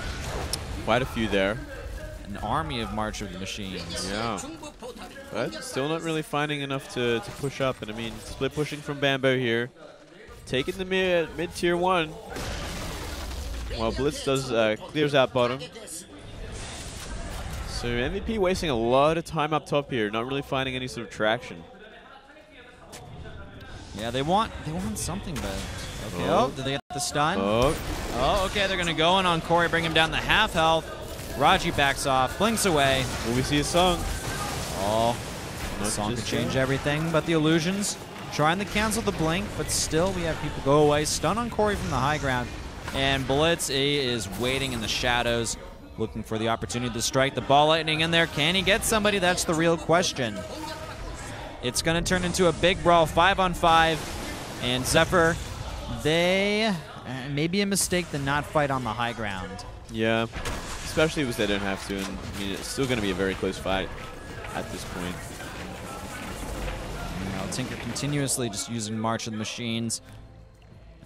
Quite a few there. An army of March of the Machines. Yeah. But still not really finding enough to push up. And I mean, split pushing from Bamboo here. Taking the mid-tier 1. While Blitz does clears out bottom. So MVP wasting a lot of time up top here, not really finding any sort of traction. Yeah, they want something, but okay. Oh, did they get the stun? Oh, okay, they're gonna go in on Corey, bring him down to half health. Raji backs off, blinks away. Will we see a song? Oh, the song could change everything, but the Illusions trying to cancel the blink, but still we have people go away. Stun on Corey from the high ground, and Blitz is waiting in the shadows, looking for the opportunity to strike the ball lightning in there. Can he get somebody? That's the real question. It's going to turn into a big brawl, 5-on-5, and Zephyr, they may be a mistake to not fight on the high ground. Yeah, especially if they don't have to, and I mean, it's still going to be a very close fight at this point. Tinker continuously just using March of the Machines.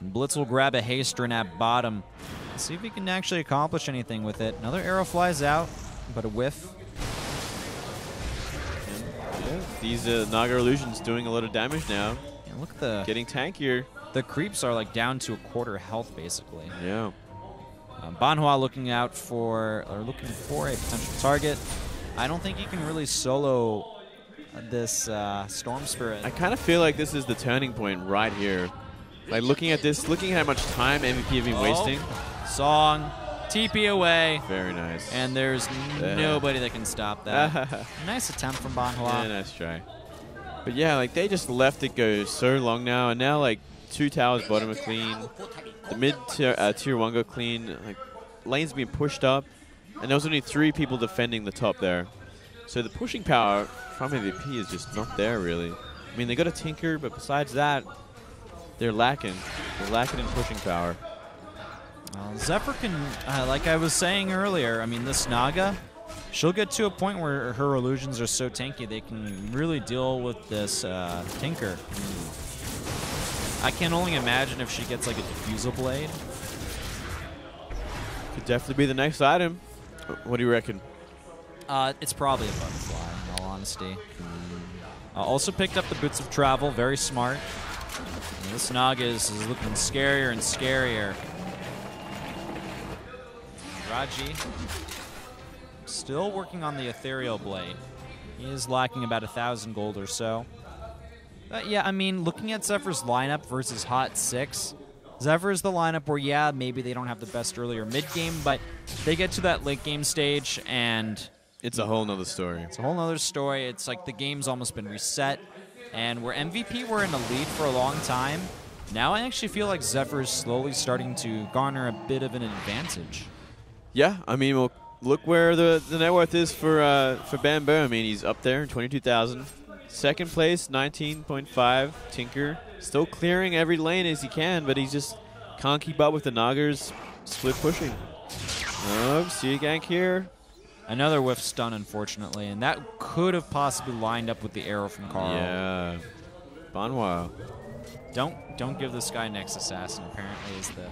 And Blitz will grab a Haster at bottom. Let's see if he can actually accomplish anything with it. Another arrow flies out, but a whiff. Yeah, these Naga Illusions doing a lot of damage now. Yeah, look at the... Getting tankier. The creeps are like down to a quarter health, basically. Yeah. Banhua looking for a potential target. I don't think he can really solo this Storm Spirit. I kind of feel like this is the turning point right here. Like looking at this, looking at how much time MVP have been wasting. Song, TP away. Very nice. And there's nobody that can stop that. Nice attempt from Banhua. Yeah, nice try. But yeah, like they just left it go so long now, and now like 2 towers bottom are clean. The mid tier 1 go clean. Like lane's being pushed up, and there was only 3 people defending the top there. So the pushing power from MVP is just not there really. I mean, they got a Tinker, but besides that, they're lacking. They're lacking in pushing power. Well, Zephyr can, like I was saying earlier, I mean, this Naga, she'll get to a point where her illusions are so tanky they can really deal with this Tinker. I can only imagine if she gets like a Diffusal Blade. Could definitely be the next item. What do you reckon? It's probably a Butterfly, in all honesty. Also picked up the Boots of Travel, very smart. And this Naga is looking scarier and scarier. Raji still working on the Ethereal Blade. He is lacking about 1,000 gold or so. But yeah, I mean, looking at Zephyr's lineup versus Hot6, Zephyr is the lineup where, yeah, maybe they don't have the best early or mid game, but they get to that late game stage and... It's a whole nother story. It's a whole nother story. It's like the game's almost been reset. And where MVP were in the lead for a long time, now I actually feel like Zephyr is slowly starting to garner a bit of an advantage. Yeah, I mean, well, look where the net worth is for Bamboo. I mean, he's up there, 22,000. Second place, 19.5. Tinker still clearing every lane as he can, but he just can't keep up with the Nagas split pushing. Oh, see a gank here. Another whiff stun, unfortunately, and that could have possibly lined up with the arrow from Carl. Yeah. Banhua. Don't give this guy Next Assassin, apparently, is the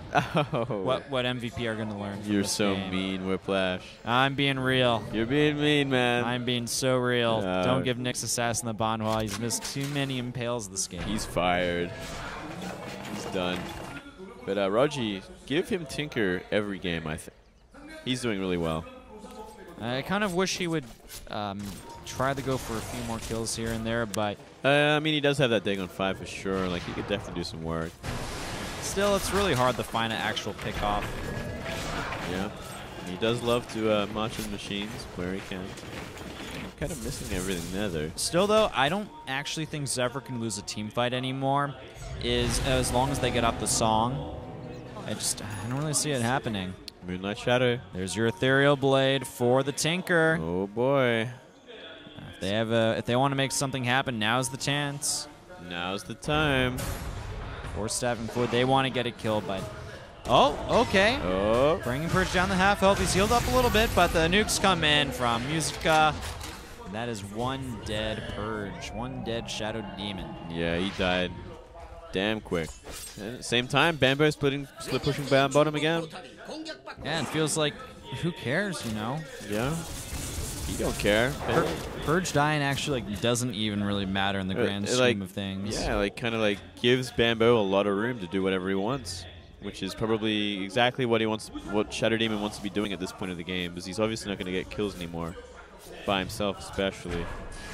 what MVP are going to learn from You're this so game. mean, Whiplash. I'm being real. You're being mean, man. I'm being so real. Don't give Next Assassin the Banhua. He's missed too many impales this game. He's fired. He's done. But Raji, give him Tinker every game, I think. He's doing really well. I kind of wish he would try to go for a few more kills here and there, but... I mean, he does have that Dagon 5 for sure. Like, he could definitely do some work. Still, it's really hard to find an actual pick-off. Yeah. He does love to march in machines where he can. Kind of missing everything there, though. Still, though, I don't actually think Zephyr can lose a team fight anymore, as long as they get up the song. I don't really see it happening. Moonlight Shadow. There's your Ethereal Blade for the Tinker. Oh boy. If they want to make something happen, now's the chance. Now's the time. Or stabbing forward. They want to get a kill, but... Oh, okay. Oh. Bringing Purge down the half health. He's healed up a little bit, but the nukes come in from Musica. And that is one dead Purge. One dead Shadow Demon. Yeah, he died damn quick. And at the same time, Bamboo split pushing down bottom again. Yeah, it feels like, who cares, you know? Yeah. He don't care. Purge dying actually doesn't even really matter in the grand scheme of things. Yeah, kind of gives Bamboo a lot of room to do whatever he wants, which is probably exactly what what Shadow Demon wants to be doing at this point of the game, because he's obviously not going to get kills anymore, by himself especially.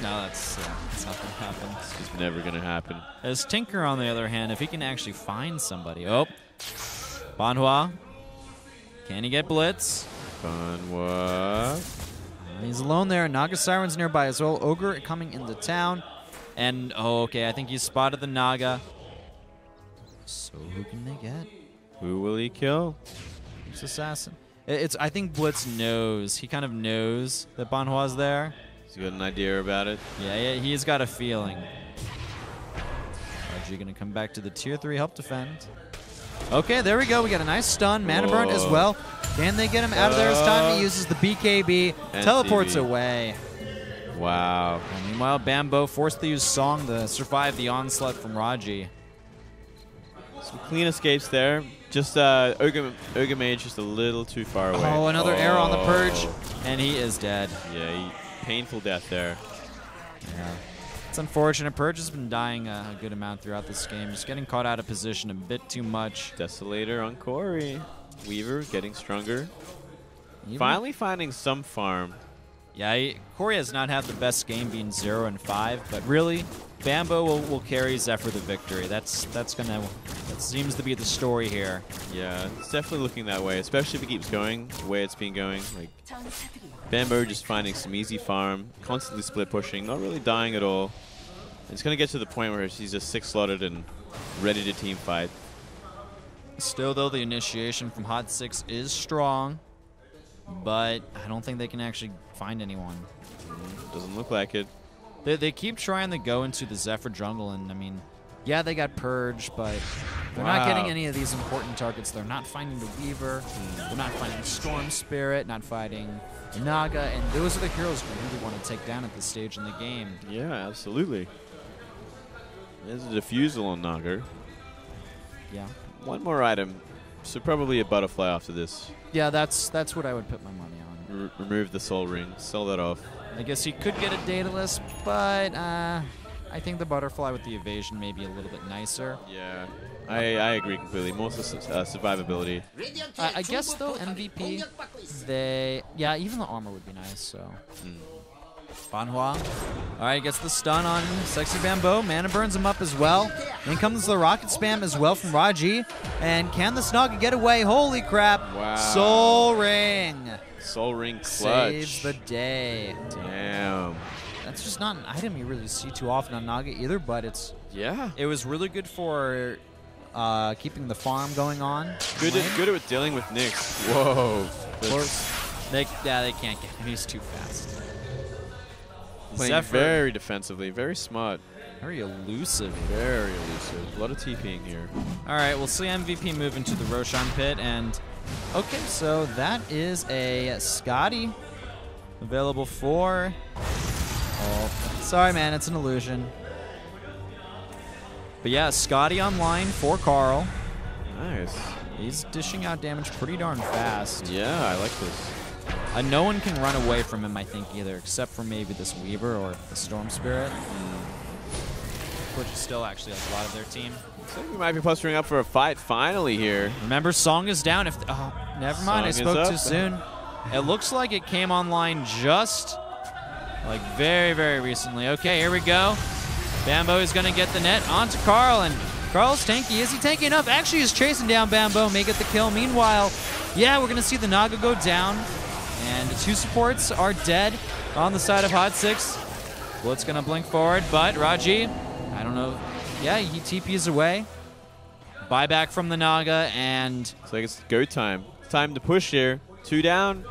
No, that's not going to happen. It's just never going to happen. As Tinker, on the other hand, if he can actually find somebody. Oh, Banhua. Can he get Blitz? Banhua. He's alone there. Naga Siren's nearby as well. Ogre coming into town. And, oh, okay, I think he spotted the Naga. So who can they get? Who will he kill? It's Assassin. I think Blitz knows. He kind of knows that Banhua's there. He's got an idea about it. Yeah, he's got a feeling. RG going to come back to the Tier 3 help defend. Okay, there we go. We got a nice stun. Mana burn as well. Can they get him out of there this time? He uses the BKB. And teleports away. Wow. And meanwhile, Bamboo forced to use Song to survive the onslaught from Raji. Some clean escapes there. Just Ogre Mage just a little too far away. Oh, another arrow on the Purge, and he is dead. Yeah, painful death there. Yeah. It's unfortunate. Purge has been dying a good amount throughout this game. Just getting caught out of position a bit too much. Desolator on Corey. Weaver getting stronger. Finally finding some farm. Yeah, Corey has not had the best game, being 0 and 5, but really, Bambo will carry Zephyr the victory. That seems to be the story here. Yeah, it's definitely looking that way, especially if it keeps going the way it's been going. Like Bambo just finding some easy farm, constantly split pushing, not really dying at all. It's going to get to the point where he's just 6-slotted and ready to team fight. Still, though, the initiation from Hot6 is strong, but I don't think they can actually find anyone. Doesn't look like it. They keep trying to go into the Zephyr jungle, and I mean, yeah, they got Purge, but they're not getting any of these important targets. They're not finding the Weaver. They're not finding Storm Spirit, not fighting Naga, and those are the heroes we really want to take down at this stage in the game. Yeah, absolutely. There's a defusal on Naga. Yeah. One more item, so probably a butterfly after this. Yeah, that's what I would put my money on. Remove the soul ring, sell that off. I guess he could get a Daedalus, but I think the butterfly with the evasion may be a little bit nicer. Yeah, I agree completely. More survivability. I guess, though, MVP, yeah, even the armor would be nice, so. Banhua. All right, gets the stun on Sexy Bambo. Mana burns him up as well. In comes the rocket spam as well from Raji. And can the Snug get away? Holy crap. Wow. Soul Ring. Soul Ring clutch. Saves the day. Damn. That's just not an item you really see too often on Naga either, but it was really good for keeping the farm going on. Good at dealing with Nyx. Whoa. They can't get him. He's too fast. Playing Zephyr, very defensively, very smart. very elusive. Very elusive. A lot of TPing here. All right, we'll see MVP move into the Roshan pit, and okay, so that is a Scotty available for. Oh, sorry, man, it's an illusion. But yeah, Scotty online for Carl. Nice. He's dishing out damage pretty darn fast. Yeah, I like this. No one can run away from him, I think, either, except for maybe this Weaver or the Storm Spirit, which is still actually like a lot of their team. Looks like we might be posturing up for a fight finally here. Remember, Song is down. Oh, never mind. I spoke too soon. It looks like it came online just like very, very recently. Okay, here we go. Bambo is going to get the net onto Carl, and Carl's tanky. Is he tanky enough? Actually, he's chasing down Bambo. May get the kill. Meanwhile, yeah, we're going to see the Naga go down, and the two supports are dead on the side of Hot6. Blitz going to blink forward, but Raji, I don't know. Yeah, he TPs away. Buyback from the Naga, and It's like it's go time. Time to push here. 2 down.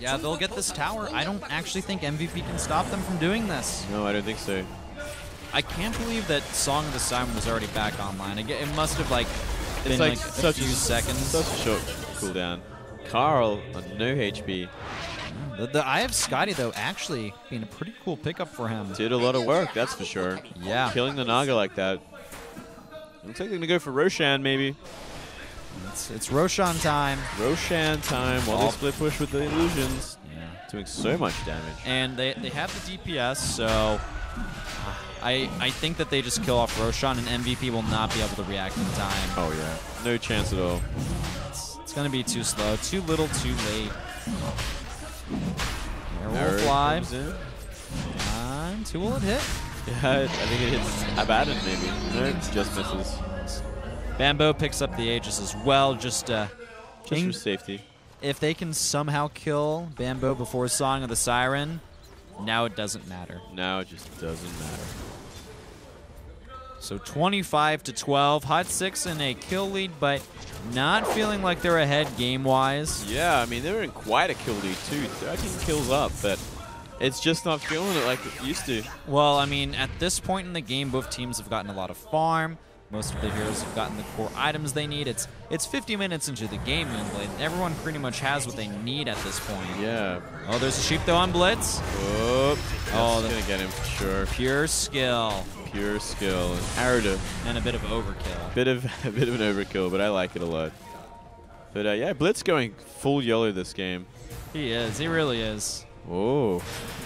yeah, they'll get this tower. I don't actually think MVP can stop them from doing this. No, I don't think so. I can't believe that Song of the Siren was already back online. It must have been like a few seconds. Such a short cooldown. Carl on no HP. The Eye of Scotty, though, actually being a pretty cool pickup for him. Did a lot of work, that's for sure. Yeah. Killing the Naga like that. Looks like they're going to go for Roshan, maybe. It's Roshan time. Roshan time while they split push with the illusions. Yeah. Doing so much damage. And they have the DPS, so I think that they just kill off Roshan, and MVP will not be able to react in time. Oh, yeah. No chance at all. It's going to be too slow. Too little, too late. There will fly. And who will it hit? Yeah, I think it hits Abaddon, maybe. No, just misses. Bambo picks up the Aegis as well, just for safety. If they can somehow kill Bambo before Song of the Siren, now it doesn't matter. Now it just doesn't matter. So 25-12, Hot6 in a kill lead, but not feeling like they're ahead game-wise. Yeah, I mean, they were in quite a kill lead, too. 13 kills up, but it's just not feeling it like it used to. Well, I mean, at this point in the game, both teams have gotten a lot of farm. Most of the heroes have gotten the core items they need. It's 50 minutes into the game, and everyone pretty much has what they need at this point. Yeah. Oh, there's a sheep, though, on Blitz. Oh. Oh, that's going to get him for sure. Pure skill. Pure skill. Arida. And a bit of overkill. A bit of an overkill, but I like it a lot. But yeah, Blitz going full YOLO this game. He is. He really is. Oh.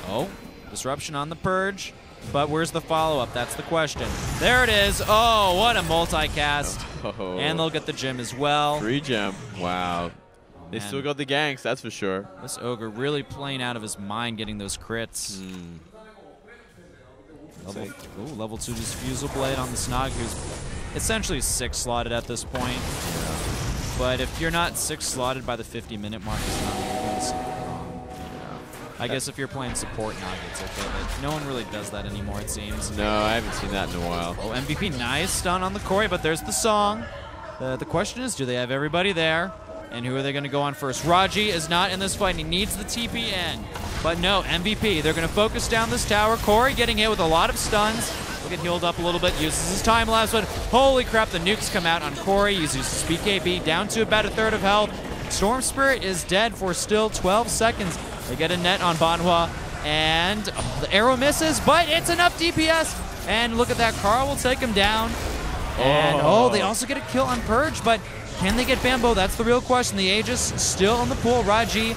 Oh, disruption on the Purge. But where's the follow-up? That's the question. There it is. Oh, what a multicast. Oh. And they'll get the gem as well. Free gem. Wow. They still got the ganks, that's for sure. This Ogre really playing out of his mind getting those crits. Level 2 Disfusal Blade on the Snog, who's essentially 6 slotted at this point. Yeah. But if you're not 6 slotted by the 50-minute mark, it's not really doing something wrong. I guess if you're playing support, Nog, it's okay. But no one really does that anymore, it seems. No, I haven't seen that in a while. Oh, MVP, nice stun on the Corey, but there's the song. The question is, do they have everybody there? And who are they going to go on first? Raji is not in this fight, and he needs the TPN. But no, MVP. They're going to focus down this tower. Corey getting hit with a lot of stuns. He'll get healed up a little bit, uses his time lapse, but holy crap, the nukes come out on Corey. He uses his BKB down to about a third of health. Storm Spirit is dead for still 12 seconds. They get a net on Banhua, and the arrow misses, but it's enough DPS. And look at that, Carl will take him down. And they also get a kill on Purge, but can they get Bambo? That's the real question. The Aegis still in the pool. Raji,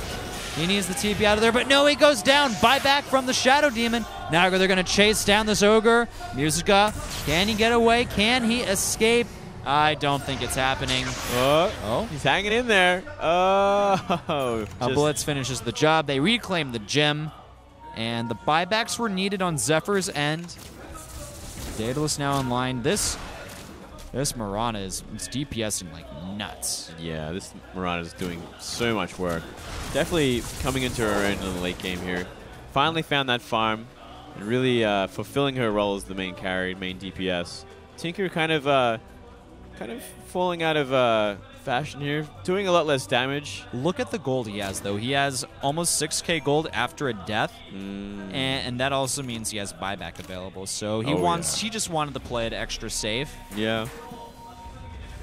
he needs the TP out of there, but no, he goes down. Buyback from the Shadow Demon. Now they're going to chase down this Ogre. Musica, can he get away? Can he escape? I don't think it's happening. He's hanging in there. Blitz finishes the job. They reclaim the gem, and the buybacks were needed on Zephyr's end. Daedalus now online. This Mirana is DPSing like nuts. Yeah, this Mirana is doing so much work. Definitely coming into her own in the late game here. Finally found that farm and really fulfilling her role as the main carry, main DPS. Tinker kind of falling out of fashion here, doing a lot less damage. Look at the gold he has, though. He has almost 6k gold after a death, and that also means he has buyback available. So he just wanted to play it extra safe. Yeah.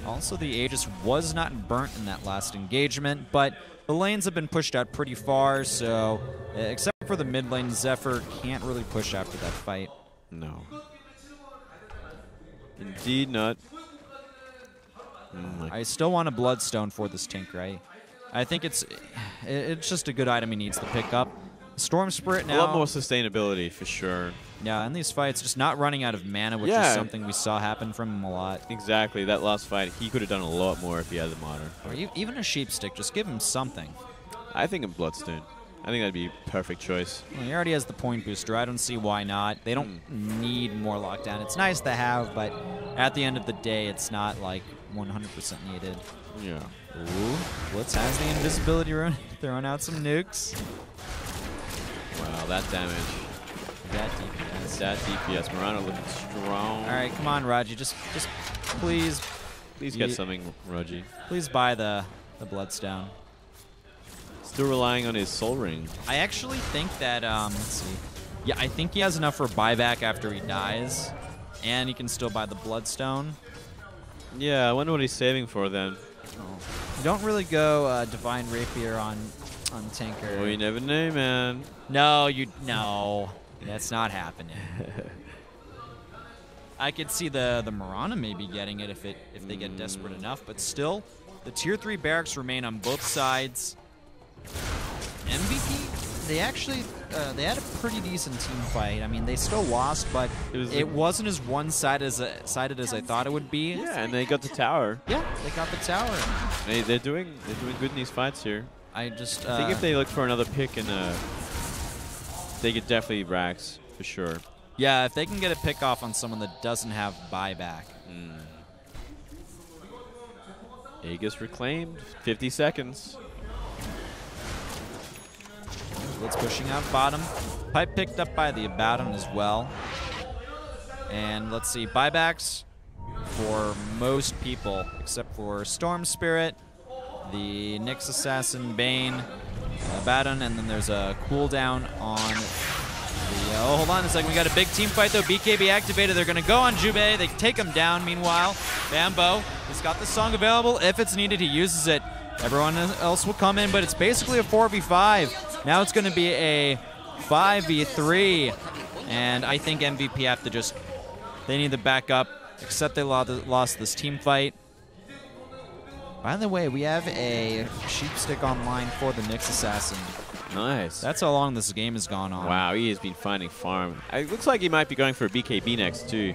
Also, the Aegis was not burnt in that last engagement, but the lanes have been pushed out pretty far, so except for the mid lane, Zephyr can't really push after that fight. No. Indeed not. I still want a Bloodstone for this Tinker. I think it's just a good item he needs to pick up. Storm Spirit now. A lot more sustainability for sure. Yeah, in these fights, just not running out of mana, which is something we saw happen from him a lot. Exactly. That last fight, he could have done a lot more if he had the Modern. Or even a Sheep Stick. Just give him something. I think a Bloodstone. I think that'd be a perfect choice. Well, he already has the point booster. I don't see why not. They don't need more lockdown. It's nice to have, but at the end of the day, it's not like 100% needed. Yeah. Ooh, Blitz has the invisibility rune. Throwing out some nukes. Wow, that damage. That DPS. That DPS. Mirana looking strong. All right, come on, Raji. Just please. Please get something, Raji. Please buy the Bloodstone. Still relying on his Soul Ring. I actually think that, let's see. Yeah, I think he has enough for buyback after he dies. And he can still buy the Bloodstone. Yeah, I wonder what he's saving for then. You don't really go Divine Rapier on Tinker. Well, you never know, man. No, that's not happening. I could see the Mirana maybe getting it if they get desperate enough, but still, the tier 3 barracks remain on both sides. MVP, they actually they had a pretty decent team fight. I mean, they still lost, but it wasn't as one-sided as I thought it would be. Yeah, and they got the tower. Yeah, they got the tower. They're doing good in these fights here. I just think if they look for another pick, and they get definitely racks for sure. Yeah, if they can get a pick off on someone that doesn't have buyback. Aegis reclaimed. 50 seconds. Blitz pushing out bottom. Pipe picked up by the Abaddon as well. And let's see, buybacks for most people, except for Storm Spirit, the Nyx Assassin, Bane, Abaddon, and then there's a cooldown on the... oh, hold on a second. We got a big team fight, though. BKB activated. They're going to go on Jubei. They take him down. Meanwhile, Bambo has got the song available. If it's needed, he uses it. Everyone else will come in, but it's basically a 4v5. Now it's going to be a 5v3. And I think MVP have to just, they need to back up, except they lost this team fight. By the way, we have a sheep stick online for the Nyx Assassin. Nice. That's how long this game has gone on. Wow, he has been finding farm. It looks like he might be going for a BKB next, too.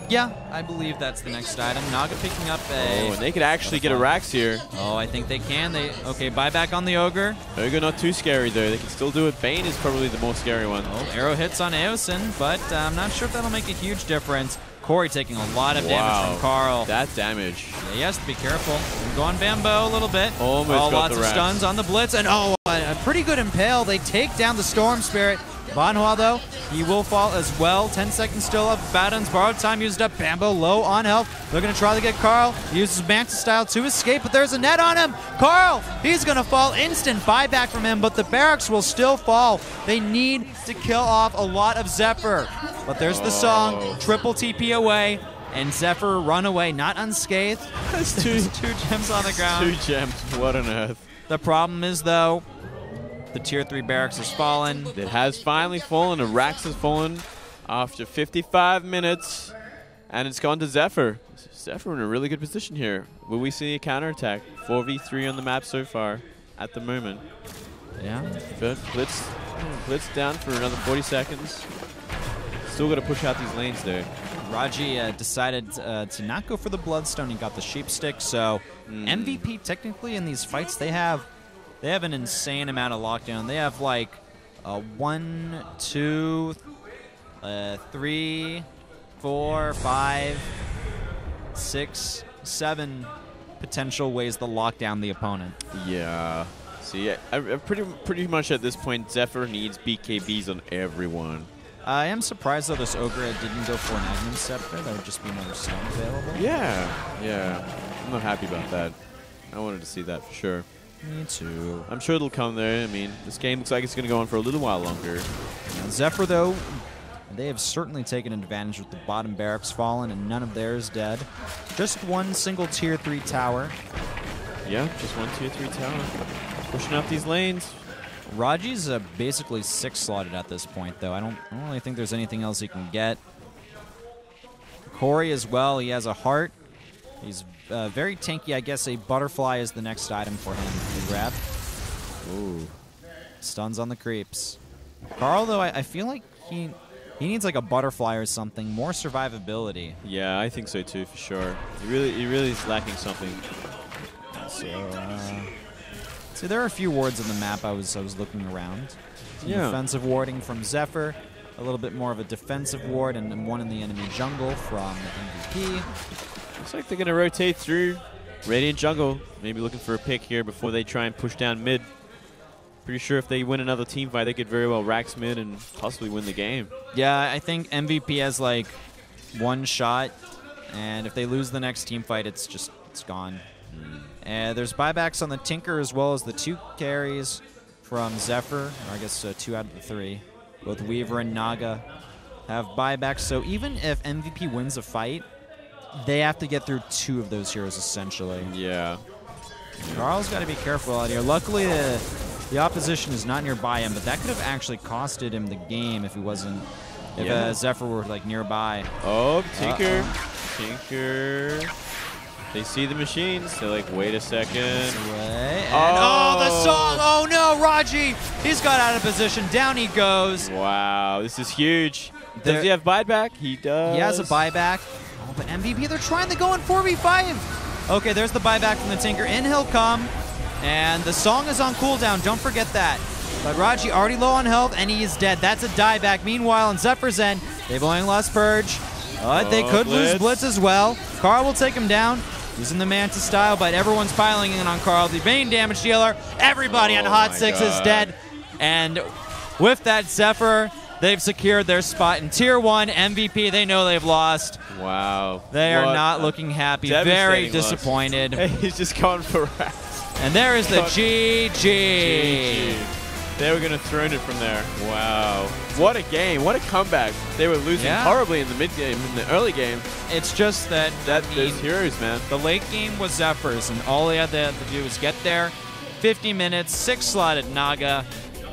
Yeah, I believe that's the next item. Naga picking up a... Oh, and they could actually get a Rax here. Oh, I think they can. Okay, buyback on the Ogre. Ogre not too scary, though. They can still do it. Bane is probably the more scary one. Oh, arrow hits on Eosin, but I'm not sure if that'll make a huge difference. Corey taking a lot of damage from Carl. That damage. Yeah, he has to be careful. Go on Bambo a little bit. Almost got lots the of Rax. stuns on the Blitz, and a pretty good impale. They take down the Storm Spirit. Bonhua, though, he will fall as well. 10 seconds still up. Baton's borrowed time used up. Bambo low on health. They're going to try to get Carl. He uses Manta style to escape, but there's a net on him. Carl, he's going to fall. Instant buyback from him, but the barracks will still fall. They need to kill off a lot of Zephyr. But there's the song, triple TP away, and Zephyr run away, not unscathed. That's two gems on the ground. 2 gems. What on earth? The problem is, though, the tier 3 barracks has fallen. It has finally fallen. A Rax has fallen after 55 minutes, and it's gone to Zephyr. Zephyr in a really good position here. Will we see a counterattack? 4v3 on the map so far at the moment. Yeah. But Blitz down for another 40 seconds. Still got to push out these lanes there. Raji decided to not go for the Bloodstone. He got the Sheep Stick. So MVP technically in these fights, they have an insane amount of lockdown. They have like 1, 2, 3, 4, 5, 6, 7 potential ways to lock down the opponent. Yeah. See, pretty much at this point, Zephyr needs BKBs on everyone. I am surprised, though, this Ogre didn't go for an Aghanim Scepter. There would just be another stone available. Yeah. I'm not happy about that. I wanted to see that for sure. Me too. I'm sure it'll come there. I mean, this game looks like it's going to go on for a little while longer. Now, Zephyr, though, they have certainly taken advantage with the bottom barracks fallen, and none of theirs dead. Just one single tier 3 tower. Yeah, just one tier 3 tower. Pushing up these lanes. Raji's basically 6-slotted at this point, though. I don't really think there's anything else he can get. Corey as well. He has a heart. He's very tanky. I guess a butterfly is the next item for him to grab. Ooh. Stuns on the creeps. Carl, though, I feel like he needs like a butterfly or something. More survivability. Yeah, I think so too, for sure. He really is lacking something. So there are a few wards on the map. I was looking around. Defensive warding from Zephyr, a little bit more of a defensive ward, and then one in the enemy jungle from MVP. Looks like they're going to rotate through Radiant jungle. Maybe looking for a pick here before they try and push down mid. Pretty sure if they win another team fight, they could very well Rax mid and possibly win the game. Yeah, I think MVP has like one shot, and if they lose the next team fight, it's gone. There's buybacks on the Tinker as well as the 2 carries from Zephyr, or I guess 2 out of the 3. Both Weaver and Naga have buybacks, so even if MVP wins a fight, they have to get through 2 of those heroes essentially. Yeah. Carl's got to be careful out here. Luckily, the opposition is not nearby him, but that could have actually costed him the game if he wasn't, if Zephyr were like nearby. Oh, Tinker. Tinker. They see the machines. They're like, wait a second. Oh, the song. Oh, no, Raji. He's got out of position. Down he goes. Wow, this is huge. Does he have buyback? He does. He has a buyback. Oh, but MVP, they're trying to go in 4v5. Okay, there's the buyback from the Tinker. In he'll come. And the song is on cooldown. Don't forget that. But Raji already low on health, and he is dead. That's a dieback. Meanwhile, on Zephyr's end, they've only lost Purge. But they could lose Blitz as well. Carl will take him down. Using the Manta style, but everyone's piling in on Carl. The main damage dealer, everybody on Hot 6 is dead. And with that, Zephyr, they've secured their spot in Tier 1. MVP, they know they've lost. Wow. They are not looking happy. Very disappointed. He's just going for Rax. And there is the GG. They were going to throne it from there. Wow. What a game. What a comeback. They were losing horribly in the mid-game, in the early game. It's just that those heroes, man. The late game was Zephyr's, and all they had to do was get there. 50 minutes, 6-slotted Naga.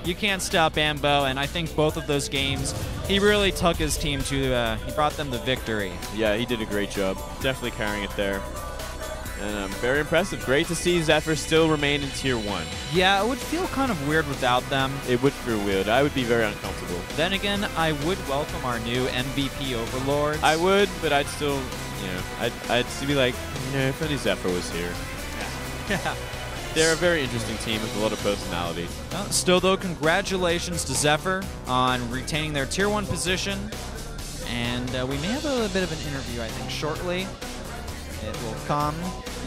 you can't stop Ambo, and I think both of those games, he really took his team to, he brought them the victory. Yeah, he did a great job. Definitely carrying it there. And very impressive. Great to see Zephyr still remain in Tier 1. Yeah, it would feel kind of weird without them. It would feel weird. I would be very uncomfortable. Then again, I would welcome our new MVP overlords. I would, but I'd still, you know, I'd still be like, you know, if only Zephyr was here. Yeah. They're a very interesting team with a lot of personality. Still, though, congratulations to Zephyr on retaining their Tier 1 position. And we may have a bit of an interview, I think, shortly. It will come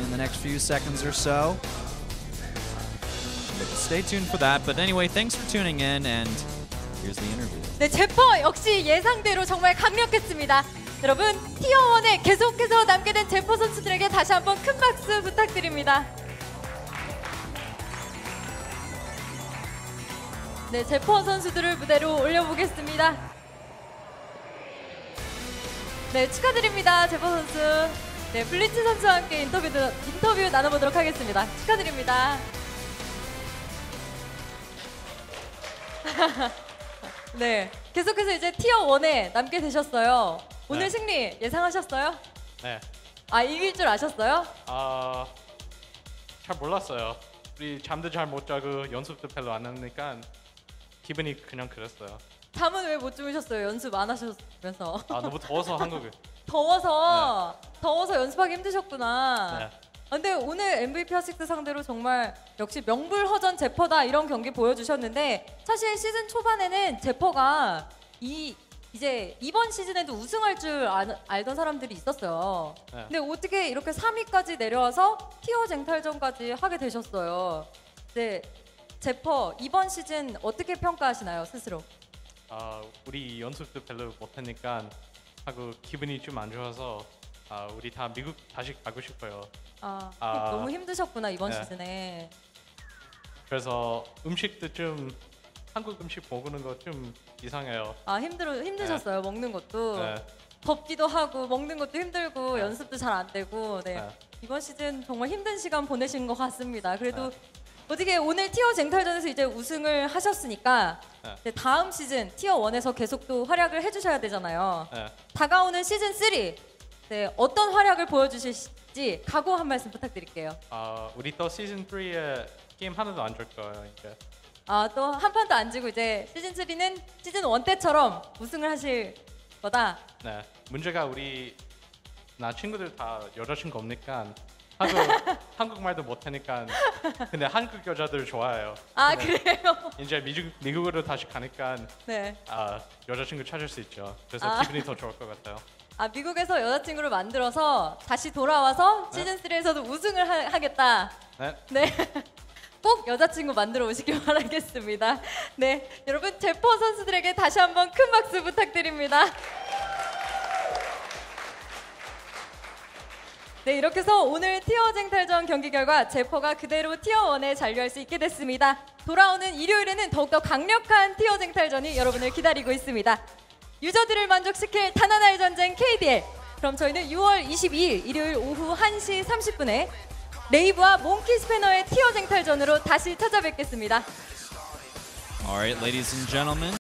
in the next few seconds or so. Stay tuned for that. But anyway, thanks for tuning in, and here's the interview. 네, 제퍼 역시 예상대로 정말 강력했습니다. 여러분, 티어 1에 계속해서 남게 된 제퍼 선수들에게 다시 한번 큰 박수 부탁드립니다. 네, 제퍼 선수들을 무대로 올려보겠습니다. 네, 축하드립니다, 제퍼 선수. 네, 블리츠 선수와 함께 인터뷰 나눠보도록 하겠습니다. 축하드립니다. 네, 계속해서 이제 티어 1에 남게 되셨어요. 오늘 네. 승리 예상하셨어요? 네. 아, 이길 줄 아셨어요? 잘 몰랐어요. 우리 잠도 잘 못 자고 연습도 별로 안 하니까 기분이 그냥 그랬어요. 잠은 왜 못 주무셨어요? 연습 안 하셨면서. 너무 더워서 한국에. 더워서 연습하기 힘드셨구나. 네. 근데 오늘 MVP 핫6 상대로 정말 역시 명불허전 제퍼다 이런 경기 보여주셨는데 사실 시즌 초반에는 제퍼가 이제 이번 시즌에도 우승할 줄 알던 사람들이 있었어요. 네. 근데 어떻게 이렇게 3위까지 내려와서 티어 쟁탈전까지 하게 되셨어요. 네, 제퍼 이번 시즌 어떻게 평가하시나요, 스스로? 우리 연습도 별로 못하니까 하고 기분이 좀 안 좋아서 우리 다 미국 다시 가고 싶어요. 너무 힘드셨구나 이번 네. 시즌에. 그래서 음식도 좀 한국 음식 먹는 거 좀 이상해요. 힘드셨어요. 네. 먹는 것도. 네. 덥기도 하고 먹는 것도 힘들고 네. 연습도 잘 안 되고. 네. 네. 이번 시즌 정말 힘든 시간 보내신 것 같습니다. 그래도 어떻게 오늘 티어 쟁탈전에서 이제 우승을 하셨으니까 네, 다음 시즌 티어 1에서 계속 또 활약을 해주셔야 되잖아요. 네. 다가오는 시즌 3 네, 어떤 활약을 보여주실지 각오 한 말씀 부탁드릴게요. 우리 또 시즌 3에 게임 하나도 안 줄 거예요. 이제. 또 한 판도 안 지고 이제 시즌 3는 시즌 1 때처럼 우승을 하실 거다. 네. 문제가 나 친구들 다 여자친구 없니까 한국말도 못하니까 근데 한국 여자들 좋아해요. 그래요? 이제 미국으로 다시 가니까 네. 여자친구 찾을 수 있죠. 그래서 기분이 더 좋을 것 같아요. 미국에서 여자친구를 만들어서 다시 돌아와서 시즌 3에서도 우승을 하겠다. 네. 네. 꼭 여자친구 만들어 오시길 바라겠습니다. 네, 여러분 제퍼 선수들에게 다시 한번 큰 박수 부탁드립니다. 네, 이렇게 해서 오늘 티어 쟁탈전 경기 결과 제퍼가 그대로 티어 1에 잔류할 수 있게 됐습니다. 돌아오는 일요일에는 더욱더 강력한 티어 쟁탈전이 여러분을 기다리고 있습니다. 유저들을 만족시킬 단 하나의 전쟁 KDL. 그럼 저희는 6월 22일 일요일 오후 1시 30분에 레이브와 몽키 스패너의 티어 쟁탈전으로 다시 찾아뵙겠습니다. All right, ladies and gentlemen.